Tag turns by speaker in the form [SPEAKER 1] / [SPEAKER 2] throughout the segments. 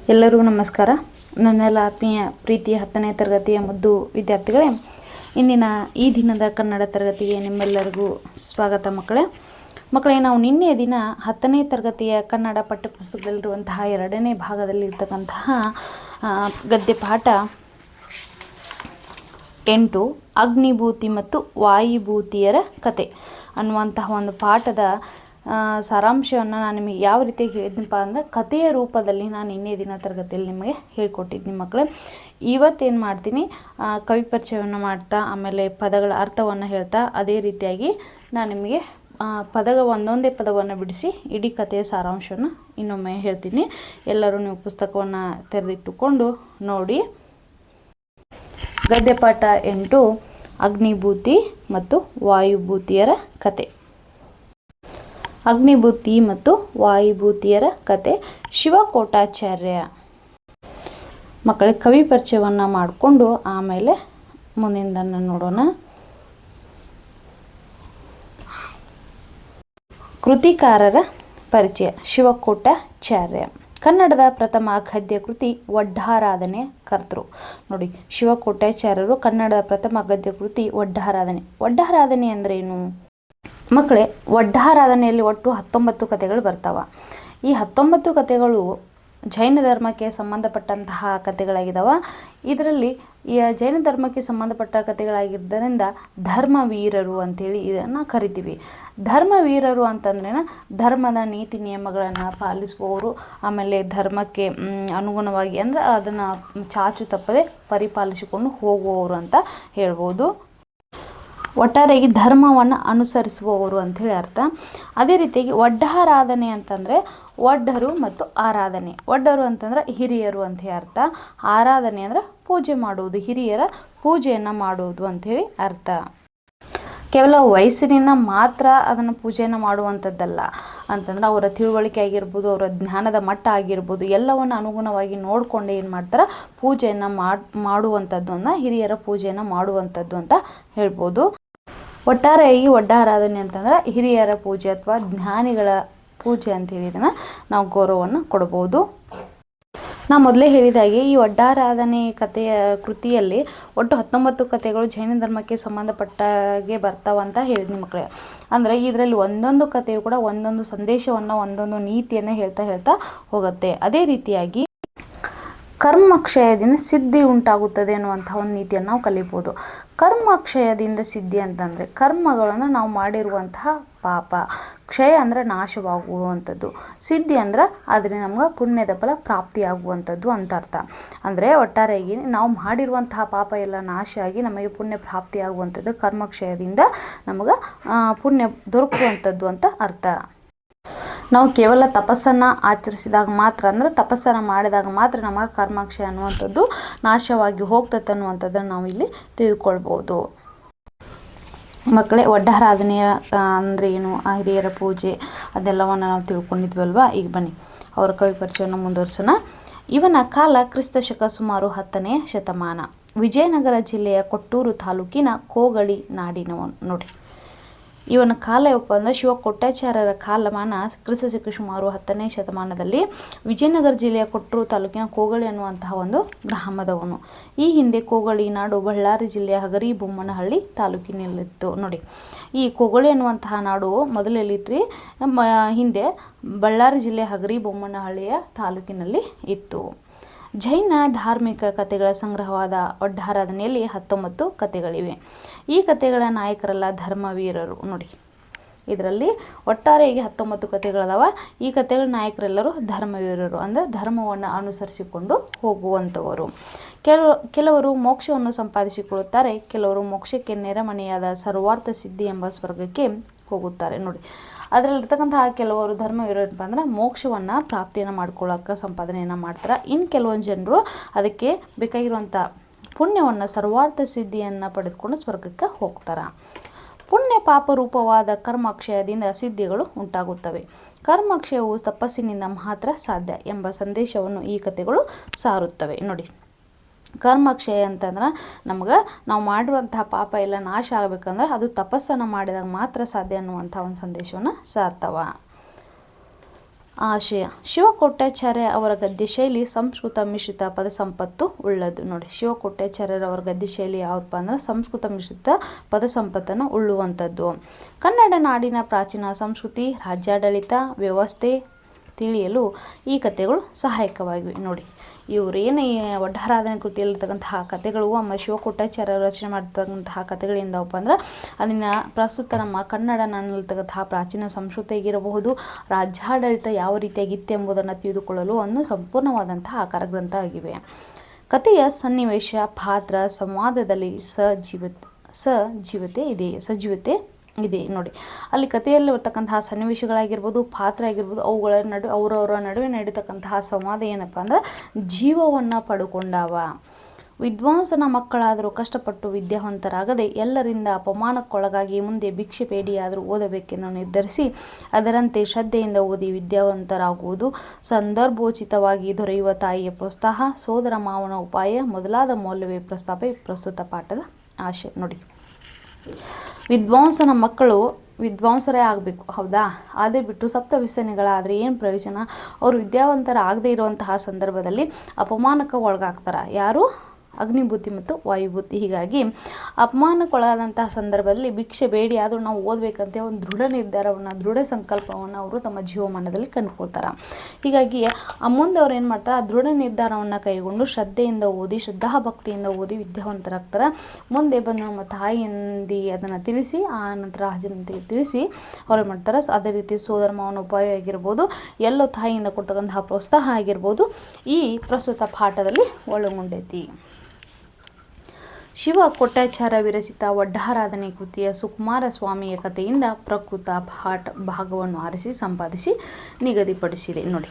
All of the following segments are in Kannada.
[SPEAKER 1] ಎಲ್ಲರಿಗೂ ನಮಸ್ಕಾರ. ನನ್ನೆಲ್ಲ ಆತ್ಮೀಯ ಪ್ರೀತಿಯ 10ನೇ ತರಗತಿಯ ಮುದ್ದು ವಿದ್ಯಾರ್ಥಿಗಳೇ, ಇಂದಿನ ಈ ದಿನದ ಕನ್ನಡ ತರಗತಿಗೆ ನಿಮ್ಮೆಲ್ಲರಿಗೂ ಸ್ವಾಗತ ಮಕ್ಕಳೇ. ನಾವು ನಿನ್ನೆಯ ದಿನ 10ನೇ ತರಗತಿಯ ಕನ್ನಡ ಪಠ್ಯಪುಸ್ತಕದಲ್ಲಿರುವಂತಹ 2ನೇ ಭಾಗದಲ್ಲಿರ್ತಕ್ಕಂತಹ ಗದ್ಯ ಪಾಠ 8 ಅಗ್ನಿಭೂತಿ ಮತ್ತು ವಾಯುಭೂತಿಯರ ಕತೆ ಅನ್ನುವಂತಹ ಒಂದು ಪಾಠದ ಸಾರಾಂಶವನ್ನು ನಾನು ನಿಮಗೆ ಯಾವ ರೀತಿ ಹೇಳಿದ್ನಪ್ಪ ಅಂದರೆ, ಕಥೆಯ ರೂಪದಲ್ಲಿ ನಾನು ನಿನ್ನೆ ದಿನ ತರಗತಿಯಲ್ಲಿ ನಿಮಗೆ ಹೇಳ್ಕೊಟ್ಟಿದ್ದೀನಿ ಮಕ್ಕಳೇ. ಇವತ್ತೇನು ಮಾಡ್ತೀನಿ, ಕವಿ ಪರಿಚಯವನ್ನು ಮಾಡ್ತಾ ಆಮೇಲೆ ಪದಗಳ ಅರ್ಥವನ್ನು ಹೇಳ್ತಾ ಅದೇ ರೀತಿಯಾಗಿ ನಾನು ನಿಮಗೆ ಒಂದೊಂದೇ ಪದವನ್ನು ಬಿಡಿಸಿ ಇಡೀ ಕಥೆಯ ಸಾರಾಂಶವನ್ನು ಇನ್ನೊಮ್ಮೆ ಹೇಳ್ತೀನಿ. ಎಲ್ಲರೂ ನೀವು ಪುಸ್ತಕವನ್ನು ತೆರೆದಿಟ್ಟುಕೊಂಡು ನೋಡಿ. ಗದ್ಯಪಾಠ 8 ಅಗ್ನಿಭೂತಿ ಮತ್ತು ವಾಯುಭೂತಿಯರ ಕತೆ. ಅಗ್ನಿಭೂತಿ ಮತ್ತು ವಾಯುಭೂತಿಯರ ಕತೆ. ಶಿವಕೋಟಾಚಾರ್ಯ. ಮಕ್ಕಳಿಗೆ ಕವಿ ಪರಿಚಯವನ್ನು ಮಾಡಿಕೊಂಡು ಆಮೇಲೆ ಮುಂದಿನದನ್ನು ನೋಡೋಣ. ಕೃತಿಕಾರರ ಪರಿಚಯ. ಶಿವಕೋಟಾಚಾರ್ಯ ಕನ್ನಡದ ಪ್ರಥಮ ಗದ್ಯ ಕೃತಿ ಒಡ್ಡಾರಾಧನೆ ಕರ್ತೃ. ನೋಡಿ, ಶಿವಕೋಟಾಚಾರ್ಯರು ಕನ್ನಡದ ಪ್ರಥಮ ಗದ್ಯ ಕೃತಿ ಒಡ್ಡಾರಾಧನೆ. ಒಡ್ಡಾರಾಧನೆ ಅಂದರೆ ಏನು ಮಕ್ಕಳೇ? ಒಡ್ಡಾರಾಧನೆಯಲ್ಲಿ ಒಟ್ಟು 19 ಕಥೆಗಳು ಬರ್ತಾವ. ಈ 19 ಕಥೆಗಳು ಜೈನ ಧರ್ಮಕ್ಕೆ ಸಂಬಂಧಪಟ್ಟಂತಹ ಕಥೆಗಳಾಗಿದ್ದಾವೆ. ಇದರಲ್ಲಿ ಈ ಜೈನ ಧರ್ಮಕ್ಕೆ ಸಂಬಂಧಪಟ್ಟ ಕಥೆಗಳಾಗಿದ್ದರಿಂದ ಧರ್ಮವೀರರು ಅಂಥೇಳಿ ಇದನ್ನು ಕರಿತೀವಿ. ಧರ್ಮವೀರರು ಅಂತಂದ್ರೇನ, ಧರ್ಮದ ನೀತಿ ನಿಯಮಗಳನ್ನು ಪಾಲಿಸುವವರು, ಆಮೇಲೆ ಧರ್ಮಕ್ಕೆ ಅನುಗುಣವಾಗಿ ಅಂದರೆ ಅದನ್ನು ಚಾಚು ತಪ್ಪದೆ ಪರಿಪಾಲಿಸಿಕೊಂಡು ಹೋಗುವವರು ಅಂತ ಹೇಳ್ಬೋದು. ಒಟ್ಟಾರೆಯಾಗಿ ಧರ್ಮವನ್ನು ಅನುಸರಿಸುವವರು ಅಂಥೇಳಿ ಅರ್ಥ. ಅದೇ ರೀತಿಯಾಗಿ ಒಡ್ಡಾರಾಧನೆ ಅಂತಂದರೆ ಒಡ್ಡರು ಮತ್ತು ಆರಾಧನೆ. ಒಡ್ಡರು ಅಂತಂದ್ರೆ ಹಿರಿಯರು ಅಂತ ಅರ್ಥ. ಆರಾಧನೆ ಅಂದರೆ ಪೂಜೆ ಮಾಡುವುದು, ಹಿರಿಯರ ಪೂಜೆಯನ್ನು ಮಾಡುವುದು ಅಂಥೇಳಿ ಅರ್ಥ. ಕೇವಲ ವಯಸ್ಸಿನಿಂದ ಮಾತ್ರ ಅದನ್ನು ಪೂಜೆಯನ್ನು ಮಾಡುವಂಥದ್ದಲ್ಲ ಅಂತಂದ್ರೆ, ಅವರ ತಿಳುವಳಿಕೆ ಆಗಿರ್ಬೋದು, ಅವರ ಜ್ಞಾನದ ಮಟ್ಟ ಆಗಿರ್ಬೋದು, ಎಲ್ಲವನ್ನು ಅನುಗುಣವಾಗಿ ನೋಡಿಕೊಂಡು ಏನು ಮಾಡ್ತಾರೆ, ಪೂಜೆಯನ್ನು ಮಾಡುವಂಥದ್ದು ಅನ್ನ ಹಿರಿಯರ ಪೂಜೆಯನ್ನು ಮಾಡುವಂಥದ್ದು ಅಂತ ಹೇಳ್ಬೋದು. ಒಟ್ಟಾರೆಯಾಗಿ ಒಡ್ಡಾರಾಧನೆ ಅಂತಂದ್ರೆ ಹಿರಿಯರ ಪೂಜೆ ಅಥವಾ ಜ್ಞಾನಿಗಳ ಪೂಜೆ ಅಂತೇಳಿ ಇದನ್ನು ನಾವು ಗೌರವವನ್ನು ಕೊಡ್ಬೋದು. ನಾನು ಮೊದಲೇ ಹೇಳಿದಾಗೆ ಈ ಒಡ್ಡಾರಾಧನೆ ಕಥೆಯ ಕೃತಿಯಲ್ಲಿ ಒಟ್ಟು 19 ಕಥೆಗಳು ಜೈನ ಧರ್ಮಕ್ಕೆ ಸಂಬಂಧಪಟ್ಟಾಗೆ ಬರ್ತಾವಂತ ಹೇಳಿದ್ನಿ ಮಕ್ಕಳೇ. ಅಂದರೆ ಇದರಲ್ಲಿ ಒಂದೊಂದು ಕಥೆಯು ಕೂಡ ಒಂದೊಂದು ಸಂದೇಶವನ್ನು, ಒಂದೊಂದು ನೀತಿಯನ್ನು ಹೇಳ್ತಾ ಹೋಗುತ್ತೆ. ಅದೇ ರೀತಿಯಾಗಿ ಕರ್ಮಕ್ಷಯದಿಂದ ಸಿದ್ಧಿ ಉಂಟಾಗುತ್ತದೆ ಅನ್ನುವಂಥ ಒಂದು ನೀತಿಯನ್ನು ನಾವು ಕಲಿಬೋದು. ಕರ್ಮಕ್ಷಯದಿಂದ ಸಿದ್ಧಿ ಅಂತಂದರೆ, ಕರ್ಮಗಳನ್ನು ನಾವು ಮಾಡಿರುವಂತಹ ಪಾಪ, ಕ್ಷಯ ಅಂದರೆ ನಾಶವಾಗುವಂಥದ್ದು, ಸಿದ್ಧಿ ಅಂದರೆ ಅದರಿಂದ ನಮ್ಗೆ ಪುಣ್ಯದ ಫಲ ಪ್ರಾಪ್ತಿಯಾಗುವಂಥದ್ದು ಅಂತ ಅರ್ಥ. ಅಂದರೆ ಒಟ್ಟಾರೆಯಾಗಿ ನಾವು ಮಾಡಿರುವಂತಹ ಪಾಪ ಎಲ್ಲ ನಾಶ ಆಗಿ ನಮಗೆ ಪುಣ್ಯ ಪ್ರಾಪ್ತಿಯಾಗುವಂಥದ್ದು, ಕರ್ಮಕ್ಷಯದಿಂದ ನಮಗೆ ಪುಣ್ಯ ದೊರಕುವಂಥದ್ದು ಅಂತ ಅರ್ಥ. ನಾವು ಕೇವಲ ತಪಸ್ಸನ್ನು ಆಚರಿಸಿದಾಗ ಮಾತ್ರ, ಅಂದರೆ ತಪಸ್ಸನ್ನು ಮಾಡಿದಾಗ ಮಾತ್ರ ನಮಗೆ ಕರ್ಮಕ್ಷಯ ಅನ್ನುವಂಥದ್ದು ನಾಶವಾಗಿ ಹೋಗ್ತದೆ ಅನ್ನುವಂಥದ್ದನ್ನು ನಾವು ಇಲ್ಲಿ ತಿಳಿದುಕೊಳ್ಬೋದು. ಮಕ್ಕಳೇ, ಒಡ್ಡಾರಾಧನೆಯ ಅಂದರೆ ಏನು, ಆ ಹಿರಿಯರ ಪೂಜೆ ಅದೆಲ್ಲವನ್ನು ನಾವು ತಿಳ್ಕೊಂಡಿದ್ವಲ್ವಾ. ಈಗ ಬನ್ನಿ ಅವರ ಕವಿ ಪರಿಚಯವನ್ನು ಮುಂದುವರಿಸೋಣ. ಇವನ ಕಾಲ ಕ್ರಿಸ್ತಶಕ ಸುಮಾರು 10ನೇ ಶತಮಾನ. ವಿಜಯನಗರ ಜಿಲ್ಲೆಯ ಕೊಟ್ಟೂರು ತಾಲೂಕಿನ ಕೋಗಳಿ ನಾಡಿನವನು. ನೋಡಿ, ಇವನ ಕಾಲ ಯಾವಪ್ಪ ಅಂದರೆ ಶಿವಕೋಟಾಚಾರ್ಯರ ಕಾಲಮಾನ ಕ್ರಿಸ್ತಶಕ ಸುಮಾರು 10ನೇ ಶತಮಾನದಲ್ಲಿ ವಿಜಯನಗರ ಜಿಲ್ಲೆಯ ಕೊಟ್ಟೂರು ತಾಲೂಕಿನ ಕೋಗಳಿ ಅನ್ನುವಂತಹ ಒಂದು ಗ್ರಾಮದವನು. ಈ ಹಿಂದೆ ಕೋಗಳಿ ನಾಡು ಬಳ್ಳಾರಿ ಜಿಲ್ಲೆಯ ಹಗರಿಬೊಮ್ಮನಹಳ್ಳಿ ತಾಲೂಕಿನಲ್ಲಿತ್ತು. ನೋಡಿ, ಈ ಕೋಗಳಿ ಅನ್ನುವಂತಹ ನಾಡು ಮೊದಲೆಲ್ಲಿತ್ತು, ಹಿಂದೆ ಬಳ್ಳಾರಿ ಜಿಲ್ಲೆಯ ಹಗರಿಬೊಮ್ಮನಹಳ್ಳಿಯ ತಾಲೂಕಿನಲ್ಲಿ ಇತ್ತು. ಜೈನ ಧಾರ್ಮಿಕ ಕಥೆಗಳ ಸಂಗ್ರಹವಾದ ಒಡ್ಡಾರಾಧನೆಯಲ್ಲಿ 19 ಕಥೆಗಳಿವೆ. ಈ ಕಥೆಗಳ ನಾಯಕರೆಲ್ಲ ಧರ್ಮವೀರರು. ನೋಡಿ, ಇದರಲ್ಲಿ ಒಟ್ಟಾರೆಯಾಗಿ 19 ಕಥೆಗಳದಾವ. ಈ ಕಥೆಗಳ ನಾಯಕರೆಲ್ಲರೂ ಧರ್ಮವೀರರು, ಅಂದರೆ ಧರ್ಮವನ್ನು ಅನುಸರಿಸಿಕೊಂಡು ಹೋಗುವಂಥವರು. ಕೆಲವರು ಮೋಕ್ಷವನ್ನು ಸಂಪಾದಿಸಿಕೊಳ್ಳುತ್ತಾರೆ, ಕೆಲವರು ಮೋಕ್ಷಕ್ಕೆ ನೆರೆಮನೆಯಾದ ಸರ್ವಾರ್ಥ ಸಿದ್ಧಿ ಎಂಬ ಸ್ವರ್ಗಕ್ಕೆ ಹೋಗುತ್ತಾರೆ. ನೋಡಿ, ಅದರಲ್ಲಿರ್ತಕ್ಕಂತಹ ಕೆಲವರು ಧರ್ಮವೀರಪ್ಪ ಅಂದ್ರೆ ಮೋಕ್ಷವನ್ನು ಪ್ರಾಪ್ತಿಯನ್ನು ಮಾಡ್ಕೊಳ್ಳೋಕೆ ಸಂಪಾದನೆಯನ್ನು ಮಾಡ್ತಾರೆ. ಇನ್ನು ಕೆಲವೊಂದು ಜನರು ಅದಕ್ಕೆ ಬೇಕಾಗಿರುವಂಥ ಪುಣ್ಯವನ್ನು, ಸರ್ವಾರ್ಥ ಸಿದ್ಧಿಯನ್ನು ಪಡೆದುಕೊಂಡು ಸ್ವರ್ಗಕ್ಕೆ ಹೋಗ್ತಾರೆ. ಪುಣ್ಯ ಪಾಪರೂಪವಾದ ಕರ್ಮಾಕ್ಷಯದಿಂದ ಸಿದ್ಧಿಗಳು ಉಂಟಾಗುತ್ತವೆ. ಕರ್ಮಾಕ್ಷಯವು ತಪಸ್ಸಿನಿಂದ ಮಾತ್ರ ಸಾಧ್ಯ ಎಂಬ ಸಂದೇಶವನ್ನು ಈ ಕಥೆಗಳು ಸಾರುತ್ತವೆ. ನೋಡಿ, ಕರ್ಮಕ್ಷಯ ಅಂತಂದ್ರೆ ನಮ್ಗೆ ನಾವು ಮಾಡಿರುವಂತಹ ಪಾಪ ಎಲ್ಲ ನಾಶ ಆಗಬೇಕಂದ್ರೆ ಅದು ತಪಸ್ಸನ್ನು ಮಾಡಿದಾಗ ಮಾತ್ರ ಸಾಧ್ಯ ಅನ್ನುವಂಥ ಒಂದು ಸಂದೇಶವನ್ನು ಸಾರ್ತವ. ಆಶಯ. ಶಿವಕೊಟ್ಟಾಚಾರ್ಯ ಅವರ ಗದ್ಯ ಶೈಲಿ ಸಂಸ್ಕೃತ ಮಿಶ್ರಿತ ಪದ ಸಂಪತ್ತು ಉಳ್ಳದು. ನೋಡಿ, ಶಿವಕೊಟ್ಟಾಚಾರ್ಯರವರ ಗದ್ಯ ಶೈಲಿ ಯಾವಪ್ಪ ಅಂದ್ರೆ ಸಂಸ್ಕೃತ ಮಿಶ್ರಿತ ಪದ ಸಂಪತ್ತನ್ನು ಉಳ್ಳುವಂಥದ್ದು. ಕನ್ನಡ ನಾಡಿನ ಪ್ರಾಚೀನ ಸಂಸ್ಕೃತಿ, ರಾಜ್ಯಾಡಳಿತ ವ್ಯವಸ್ಥೆ ತಿಳಿಯಲು ಈ ಕಥೆಗಳು ಸಹಾಯಕವಾಗಿವೆ. ನೋಡಿ, ಇವರೇನು ಈ ಒಡ್ಡಾರಾಧನೆ ಕೃತಿಯಲ್ಲಿರ್ತಕ್ಕಂತಹ ಕಥೆಗಳು ಶಿವಕೊಟ್ಟಾಚಾರ್ಯ ರಚನೆ ಮಾಡಿರ್ತಕ್ಕಂತಹ ಕಥೆಗಳಿಂದವಪ್ಪ ಅಂದ್ರೆ ಅದನ್ನು ಪ್ರಸ್ತುತ ನಮ್ಮ ಕನ್ನಡ ನಾಡಿನಲ್ಲಿರ್ತಕ್ಕಂತಹ ಪ್ರಾಚೀನ ಸಂಸ್ಕೃತಿ ಆಗಿರಬಹುದು, ರಾಜ್ಯಾಡಳಿತ ಯಾವ ರೀತಿಯಾಗಿತ್ತು ಎಂಬುದನ್ನು ತಿಳಿದುಕೊಳ್ಳಲು ಒಂದು ಸಂಪೂರ್ಣವಾದಂತಹ ಆಕಾರ ಗ್ರಂಥ ಆಗಿವೆ. ಕಥೆಯ ಸನ್ನಿವೇಶ, ಪಾತ್ರ, ಸಂವಾದದಲ್ಲಿ ಸಜೀವತೆ ಇದೆ. ನೋಡಿ, ಅಲ್ಲಿ ಕಥೆಯಲ್ಲಿ ಬರ್ತಕ್ಕಂತಹ ಸನ್ನಿವೇಶಗಳಾಗಿರ್ಬೋದು, ಪಾತ್ರ ಆಗಿರ್ಬೋದು, ಅವುಗಳ ಅವರವರ ನಡುವೆ ನಡೀತಕ್ಕಂತಹ ಸಂವಾದ ಏನಪ್ಪ ಅಂದ್ರೆ ಜೀವವನ್ನು ಪಡ್ಕೊಂಡಾವ. ವಿದ್ವಾಂಸನ ಮಕ್ಕಳಾದರೂ ಕಷ್ಟಪಟ್ಟು ವಿದ್ಯಾವಂತರಾಗದೆ ಎಲ್ಲರಿಂದ ಅಪಮಾನಕ್ಕೊಳಗಾಗಿ ಮುಂದೆ ಭಿಕ್ಷೆ ಬೇಡಿಯಾದರೂ ಓದಬೇಕೆಂದು ನಿರ್ಧರಿಸಿ ಅದರಂತೆ ಶ್ರದ್ಧೆಯಿಂದ ಓದಿ ವಿದ್ಯಾವಂತರಾಗುವುದು, ಸಂದರ್ಭೋಚಿತವಾಗಿ ದೊರೆಯುವ ತಾಯಿಯ ಪ್ರೋತ್ಸಾಹ, ಸೋದರ ಮಾವನ ಉಪಾಯ ಮೊದಲಾದ ಮೌಲ್ಯವೇ ಪ್ರಸ್ತಾಪ ಪ್ರಸ್ತುತ ಪಾಠದ ಆಶಯ. ನೋಡಿ, ವಿದ್ವಾಂಸನ ಮಕ್ಕಳು ವಿದ್ವಾಂಸರೇ ಆಗಬೇಕು, ಹೌದಾ? ಅದೇ ಬಿಟ್ಟು ಸಪ್ತ ವ್ಯಸನಿಗಳಾದರೆ ಏನು ಪ್ರಯೋಜನ? ಅವರು ವಿದ್ಯಾವಂತರಾಗದೇ ಇರುವಂತಹ ಸಂದರ್ಭದಲ್ಲಿ ಅಪಮಾನಕ್ಕೆ ಒಳಗಾಗ್ತಾರೆ. ಯಾರು? ಅಗ್ನಿಬುದ್ಧಿ ಮತ್ತು ವಾಯುಬುದ್ಧಿ. ಹೀಗಾಗಿ ಅಪಮಾನಕ್ಕೊಳಗಾದಂತಹ ಸಂದರ್ಭದಲ್ಲಿ ಭಿಕ್ಷೆ ಬೇಡಿ ಆದರೂ ನಾವು ಓದಬೇಕಂತ ಒಂದು ದೃಢ ನಿರ್ಧಾರವನ್ನು, ದೃಢ ಸಂಕಲ್ಪವನ್ನು ಅವರು ತಮ್ಮ ಜೀವಮಾನದಲ್ಲಿ ಕಂಡುಕೊಳ್ತಾರೆ. ಹೀಗಾಗಿ ಮುಂದೆ ಅವ್ರು ಏನು ಮಾಡ್ತಾರೆ, ಆ ದೃಢ ನಿರ್ಧಾರವನ್ನು ಕೈಗೊಂಡು ಶ್ರದ್ಧೆಯಿಂದ ಓದಿ, ಶ್ರದ್ಧಾಭಕ್ತಿಯಿಂದ ಓದಿ ವಿದ್ಯಾವಂತರಾಗ್ತಾರೆ. ಮುಂದೆ ಬಂದು ನಮ್ಮ ತಾಯಿಯಿಂದಿ ಅದನ್ನು ತಿಳಿಸಿ, ಆ ನಂತರ ಜನತೆಗೆ ತಿಳಿಸಿ ಅವ್ರು ಮಾಡ್ತಾರೆ. ಅದೇ ರೀತಿ ಸೋದರ ಮಾವನ ಉಪಾಯ ಆಗಿರ್ಬೋದು, ಎಲ್ಲೋ ತಾಯಿಯಿಂದ ಕೊಡ್ತಕ್ಕಂತಹ ಪ್ರೋತ್ಸಾಹ ಆಗಿರ್ಬೋದು ಈ ಪ್ರಸ್ತುತ ಪಾಠದಲ್ಲಿ ಒಳಗೊಂಡೈತಿ. ಶಿವಕೊಟ್ಟಾಚಾರ್ಯ ವಿರಚಿತ ಒಡ್ಡಾರಾಧನೆ ಕೃತಿಯ ಸುಕುಮಾರ ಸ್ವಾಮಿಯ ಕಥೆಯಿಂದ ಪ್ರಕೃತ ಭಾಗವನ್ನು ಆರಿಸಿ ಸಂಪಾದಿಸಿ ನಿಗದಿಪಡಿಸಿದೆ. ನೋಡಿ,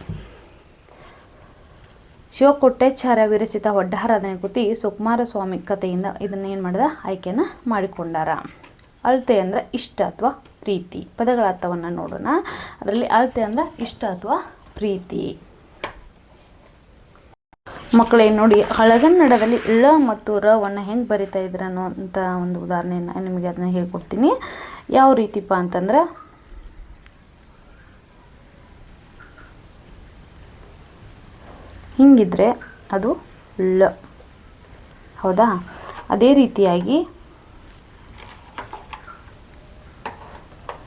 [SPEAKER 1] ಶಿವಕೊಟ್ಟಾಚಾರ್ಯ ವಿರಚಿತ ಒಡ್ಡಾರಾಧನೆ ಕೃತಿ ಸುಕುಮಾರ ಸ್ವಾಮಿ ಕಥೆಯಿಂದ ಇದನ್ನೇನು ಮಾಡಿದ ಆಯ್ಕೆಯನ್ನು ಮಾಡಿಕೊಂಡಾರ. ಅಳತೆ ಅಂದರೆ ಇಷ್ಟ ಅಥವಾ ಪ್ರೀತಿ. ಪದಗಳ ಅರ್ಥವನ್ನು ನೋಡೋಣ. ಅದರಲ್ಲಿ ಅಳತೆ ಅಂದರೆ ಇಷ್ಟ ಅಥವಾ ಪ್ರೀತಿ. ಮಕ್ಕಳೇ ನೋಡಿ, ಹಳಗನ್ನಡದಲ್ಲಿ ಳ ಮತ್ತು ರವನ್ನು ಹೆಂಗೆ ಬರಿತಾ ಇದ್ರು ಅನ್ನೋಂಥ ಒಂದು ಉದಾಹರಣೆಯನ್ನು ನಿಮಗೆ ಅದನ್ನ ಹೇಳ್ಕೊಡ್ತೀನಿ. ಯಾವ ರೀತಿಪ್ಪ ಅಂತಂದ್ರೆ, ಹಿಂಗಿದ್ರೆ ಅದು ಳ, ಹೌದಾ? ಅದೇ ರೀತಿಯಾಗಿ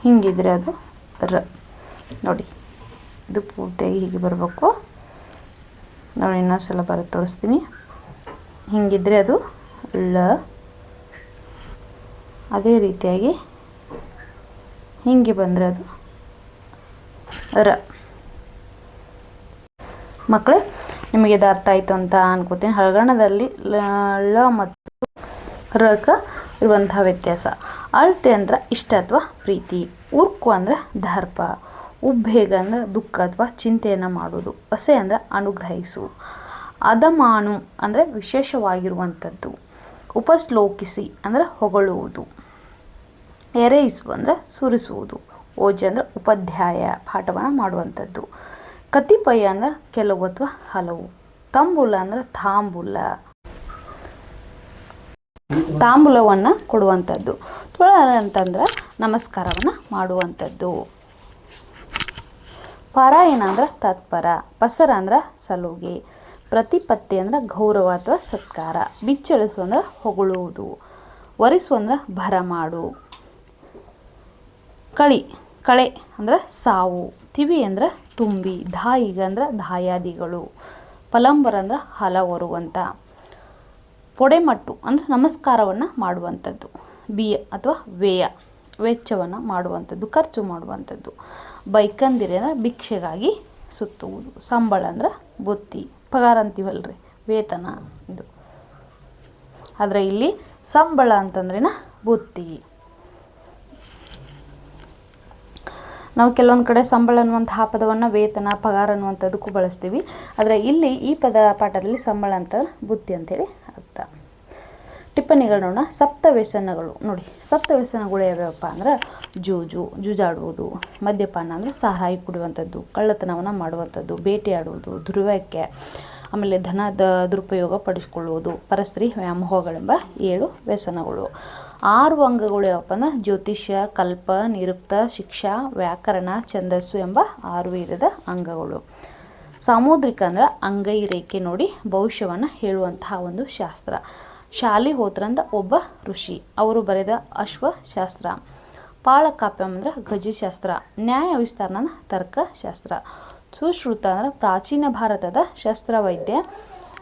[SPEAKER 1] ಹಿಂಗಿದ್ರೆ ಅದು ರ. ನೋಡಿ, ಇದು ಪೂರ್ತಿಯಾಗಿ ಹೀಗೆ ಬರಬೇಕು. ನೋಡಿ, ಇನ್ನೊಂದ್ಸಲ ಬರೋದು ತೋರಿಸ್ತೀನಿ. ಹಿಂಗಿದ್ರೆ ಅದು ಳ. ಅದೇ ರೀತಿಯಾಗಿ ಹಿಂಗೆ ಬಂದರೆ ಅದು ರ. ಮಕ್ಕಳೇ, ನಿಮಗೆ ಇದು ಅರ್ಥ ಆಯಿತು ಅಂತ ಅನ್ಕೋತೀನಿ. ಹಳಗನ್ನಡದಲ್ಲಿ ಳ ಮತ್ತು ರಕ ಇರುವಂತಹ ವ್ಯತ್ಯಾಸ. ಅಳತೆ ಅಂದ್ರೆ ಇಷ್ಟ ಅಥವಾ ಪ್ರೀತಿ. ಉರ್ಕು ಅಂದರೆ ದರ್ಪ. ಉದ್ವೇಗ ಅಂದರೆ ದುಃಖ ಅಥವಾ ಚಿಂತೆಯನ್ನು ಮಾಡೋದು. ಅಸೆ ಅಂದರೆ ಅನುಗ್ರಹಿಸು. ಅದಮಾನು ಅಂದರೆ ವಿಶೇಷವಾಗಿರುವಂಥದ್ದು. ಉಪಶ್ಲೋಕಿಸಿ ಅಂದರೆ ಹೊಗಳುವುದು. ಎರೆಯಿಸು ಅಂದರೆ ಸುರಿಸುವುದು. ಓಜ ಅಂದರೆ ಉಪಾಧ್ಯಾಯ, ಪಾಠವನ್ನು ಮಾಡುವಂಥದ್ದು. ಕತಿಪಯ ಅಂದರೆ ಕೆಲವು ಅಥವಾ ಹಲವು. ತಂಬುಲ ಅಂದರೆ ತಾಂಬೂಲ, ತಾಂಬೂಲವನ್ನು ಕೊಡುವಂಥದ್ದು. ತೊಳ ಅಂತಂದ್ರೆ ನಮಸ್ಕಾರವನ್ನು ಮಾಡುವಂಥದ್ದು. ಪಾರಾಯಣ ಅಂದ್ರೆ ತತ್ಪರ. ಪಸರ ಅಂದ್ರೆ ಸಲುಗೆ. ಪ್ರತಿಪತ್ತಿ ಅಂದ್ರೆ ಗೌರವ ಅಥವಾ ಸತ್ಕಾರ. ಬಿಚ್ಚಳಿಸು ಅಂದ್ರೆ ಹೊಗಳುವುದು. ವರಿಸು ಅಂದ್ರೆ ಭರಮಾಡು. ಕಳೆ ಅಂದ್ರೆ ಸಾವು. ತಿವಿ ಅಂದ್ರೆ ತುಂಬಿ. ದಾಯಿಗ ಅಂದ್ರೆ ದಾಯಾದಿಗಳು. ಪಲಂಬರ ಅಂದ್ರೆ ಹಲವರುವಂತ. ಪೊಡೆಮಟ್ಟು ಅಂದರೆ ನಮಸ್ಕಾರವನ್ನು ಮಾಡುವಂಥದ್ದು. ಬಿಯ ಅಥವಾ ವ್ಯಯ, ವೆಚ್ಚವನ್ನು ಮಾಡುವಂಥದ್ದು, ಖರ್ಚು ಮಾಡುವಂಥದ್ದು. ಬೈಕಂದಿರೆ ಅಂದರೆ ಭಿಕ್ಷೆಗಾಗಿ ಸುತ್ತುವುದು. ಸಂಬಳ ಅಂದ್ರೆ ಬುತ್ತಿ. ಪಗಾರ ಅಂತೀವಲ್ರಿ, ವೇತನ ಇದು. ಆದರೆ ಇಲ್ಲಿ ಸಂಬಳ ಅಂತಂದ್ರೇನ ಬುತ್ತಿ. ನಾವು ಕೆಲವೊಂದು ಕಡೆ ಸಂಬಳ ಅನ್ನುವಂತಹ ಪದವನ್ನು ವೇತನ, ಪಗಾರ ಅನ್ನುವಂಥದ್ದಕ್ಕೂ ಬಳಸ್ತೀವಿ. ಆದರೆ ಇಲ್ಲಿ ಈ ಪಾಠದಲ್ಲಿ ಸಂಬಳ ಅಂತ ಬುತ್ತಿ ಅಂತೇಳಿ ಅರ್ಥ. ಟಿಪ್ಪಣಿಗಳು ನೋಡೋಣ. ಸಪ್ತ ವ್ಯಸನಗಳು. ನೋಡಿ, ಸಪ್ತ ವ್ಯಸನಗಳು ಯಾವ್ಯಾವಪ್ಪ ಅಂದ್ರೆ ಜೂಜಾಡುವುದು, ಮದ್ಯಪಾನ ಅಂದರೆ ಸಾರಾಯಿ ಕುಡಿಯುವಂಥದ್ದು, ಕಳ್ಳತನವನ್ನು ಮಾಡುವಂಥದ್ದು, ಬೇಟೆಯಾಡುವುದು, ದುರ್ವ್ಯಾಖ್ಯೆ, ಆಮೇಲೆ ಧನದ ದುರುಪಯೋಗ ಪಡಿಸಿಕೊಳ್ಳುವುದು, ಪರಸ್ತ್ರೀ ವ್ಯಾಮೋಹಗಳೆಂಬ 7 ವ್ಯಸನಗಳು. 6 ಅಂಗಗಳು ಯಾವಪ್ಪ ಅಂದ್ರೆ ಜ್ಯೋತಿಷ್ಯ, ಕಲ್ಪ, ನಿರುಕ್ತ, ಶಿಕ್ಷಾ, ವ್ಯಾಕರಣ, ಛಂದಸ್ಸು ಎಂಬ 6 ವಿಧದ ಅಂಗಗಳು. ಸಾಮುದ್ರಿಕ ಅಂದ್ರೆ ಅಂಗೈ ರೇಖೆ ನೋಡಿ ಭವಿಷ್ಯವನ್ನು ಹೇಳುವಂತಹ ಒಂದು ಶಾಸ್ತ್ರ. ಶಾಲಿಹೋತ್ರ ಅಂದ್ರೆ ಒಬ್ಬ ಋಷಿ, ಅವರು ಬರೆದ ಅಶ್ವಶಾಸ್ತ್ರ. ಪಾಳಕಾಪ್ಯಂ ಅಂದ್ರೆ ಗಜಶಾಸ್ತ್ರ. ನ್ಯಾಯ ವಿಸ್ತಾರಣ ತರ್ಕಶಾಸ್ತ್ರ. ಸುಶ್ರುತ ಅಂದ್ರೆ ಪ್ರಾಚೀನ ಭಾರತದ ಶಸ್ತ್ರವೈದ್ಯ.